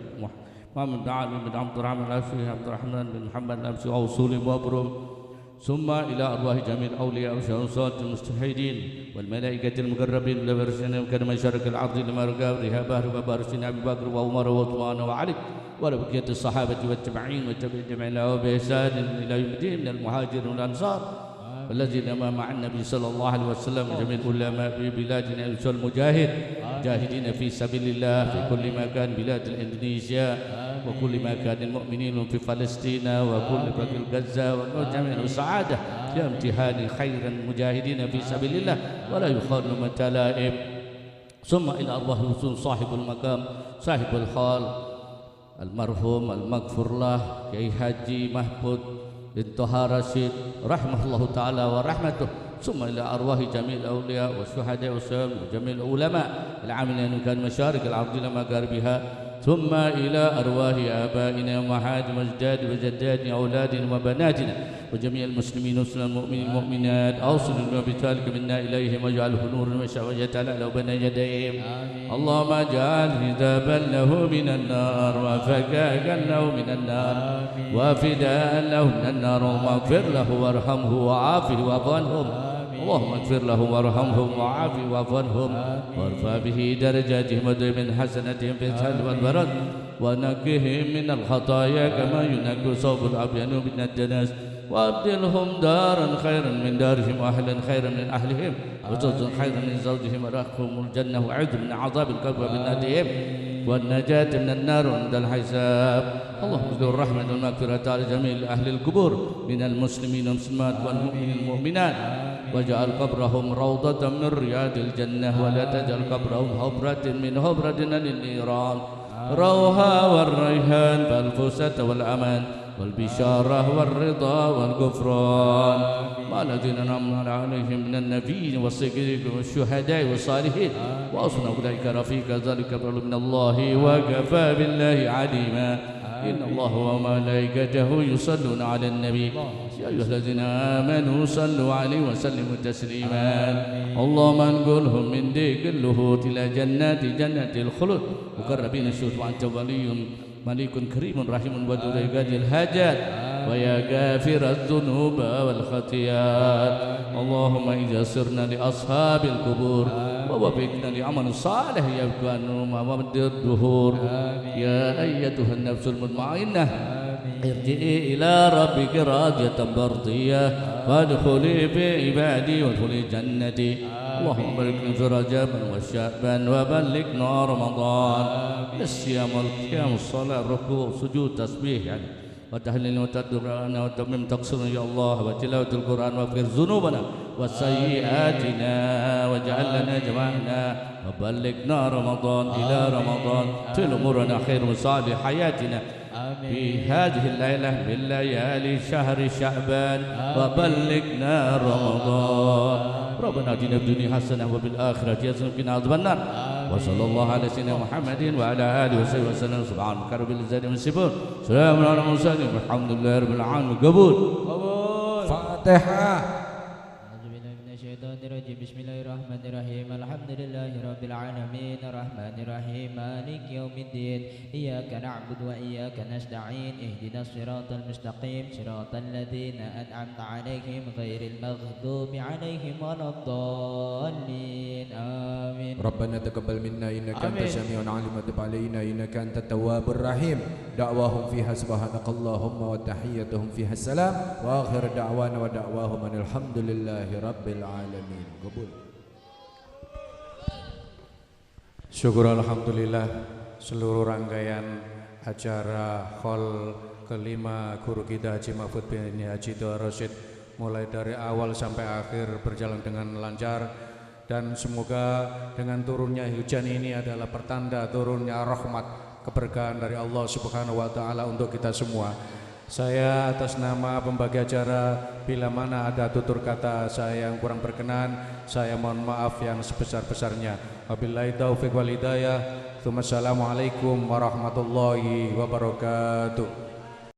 محمد بن علي بن عبد الرحمن الحبشي عبد الرحمن بن محمد الحبشي وصول وفروم ثم إلى أرواح جميع الأولياء والشهداء المجتهدين والملائكة المقربين لبرسنا كما شارك العرض لما رقاب رهابه وبارسنا أبي بكر وعمر وعثمان وعلي ولبقية الصحابة والتابعين والتابعين له بإحسان إلى يوم الدين من المهاجرين والأنصار والذين مع النبي صلى الله عليه وسلم وجميع العلماء في بلادنا المجاهد جاهدين في سبيل الله في كل مكان بلاد الإندونيسيا وكل مكان المؤمنين في فلسطين وكل بلاد غزة وجميع السعادة في امتحان خير المجاهدين في سبيل الله ولا يخال متلائم ثم إلى أرواح رسول صاحب المقام صاحب الحال المرحوم المغفور له كي حاجي محمود بن طه رشيد رحمه الله تعالى ورحمته ثم إلى أرواح جميع الأولياء والشهداء والشهداء وجميع العلماء العاملين كان مشارق الأرض لمغاربها ثم إلى أرواح آبائنا وأمهاتنا وأجدادنا وجداتنا وأولادنا وبناتنا وجميع المسلمين والمؤمنين والمؤمنات أوصلنا بذلك منا إليهم واجعله نورا وشهوة له بين يديهم اللهم اجعل حجابا له من النار وفكاكا له من النار وفداء له من النار اللهم اغفر له وارحمه وعافه واعف عنهم اللهم اغفر لهم وارحمهم وعافهم واعف عنهم وارفع به درجاتهم ودم حسنتهم في السهل والبرد ونقهم من الخطايا كما ينقى ثوب الابيض من الدنس وابدلهم دارا خيرا من دارهم واهلا خيرا من اهلهم وزوجا خيرا من زوجهم ورحمهم الجنه وعذ من عذاب القبر وبناتهم والنجاة من النار عند الحساب اللهم اذكر الرحمة والمغفرة على جميع أهل القبور من المسلمين والمسلمات والمؤمنين والمؤمنات واجعل قبرهم روضة من رياض الجنة ولا تجعل قبرهم حفرة من حفرة للنيران روها والريحان فالفسة والأمان والبشارة والرضا والغفران مع الذين أنعمنا عليهم من النبيين والصديقين والشهداء والصالحين وحسن أولئك رفيقا ذلك فضل من الله وكفى بالله عليما إن الله وملائكته يصلون على النبي يا أيها الذين آمنوا صلوا عليه وسلموا تسليما اللهم انقلهم من ديك اللهوت إلى جنات الخلد مقربين الشهود وأنت ولي مليك كريم رحيم ودود يقضي الحاجات ويا غافر الذنوب والخطيئات اللهم إذا سرنا لأصحاب القبور ووفقنا لعمل صالح يبقى النوم ومد الدهور يا أيتها النفس المطمئنة ارجعي إلى ربك راضية مرضية فادخلي في عبادي وادخلي جنتي اللهم بارك لنا في رجب وشعبان وبلغنا رمضان الصيام والقيام الصلاة الركوع سجود تسبيح يعني وتهليل وتدبر وتمم تقصير يا الله وتلاوة القرآن واغفر ذنوبنا وسيئاتنا واجعل لنا جمعنا وبلغنا رمضان إلى رمضان طول أمورنا خير وصالح حياتنا في هذه الليلة من ليالي شهر شعبان وبلغنا رمضان ربنا آتنا في الدنيا حسنة وفي الآخرة حسنة وقنا عذاب النار وصلى الله على سيدنا محمد وعلى آله وصحبه وسلم سبحانك رب العزة عما يصفون سلام على المرسلين والحمد لله رب العالمين قبول Fatihah. بسم الله الرحمن الرحيم الحمد لله رب العالمين الرحمن الرحيم مالك يوم الدين إياك نعبد وإياك نستعين اهدنا الصراط المستقيم صراط الذين أنعمت عليهم غير المغضوب عليهم ولا الضالين آمين ربنا تقبل منا إنك أنت السميع العليم وتب علينا إنك أنت التواب الرحيم دعواهم فيها سبحانك اللهم وتحيتهم فيها السلام وآخر دعوانا ودعواهم أن الحمد لله رب العالمين. Qabul. Syukur alhamdulillah seluruh rangkaian acara hall kelima guru kita Haji Mahfud bin Haji Toha Rosyid mulai dari awal sampai akhir berjalan dengan lancar dan semoga dengan turunnya hujan ini adalah pertanda turunnya rahmat keberkahan dari Allah Subhanahu wa taala untuk kita semua. Saya atas nama pembagi acara bila mana ada tutur kata saya yang kurang berkenan, saya mohon maaf yang sebesar-besarnya. Wabillahi taufiq wal hidayah. Assalamualaikum warahmatullahi wabarakatuh.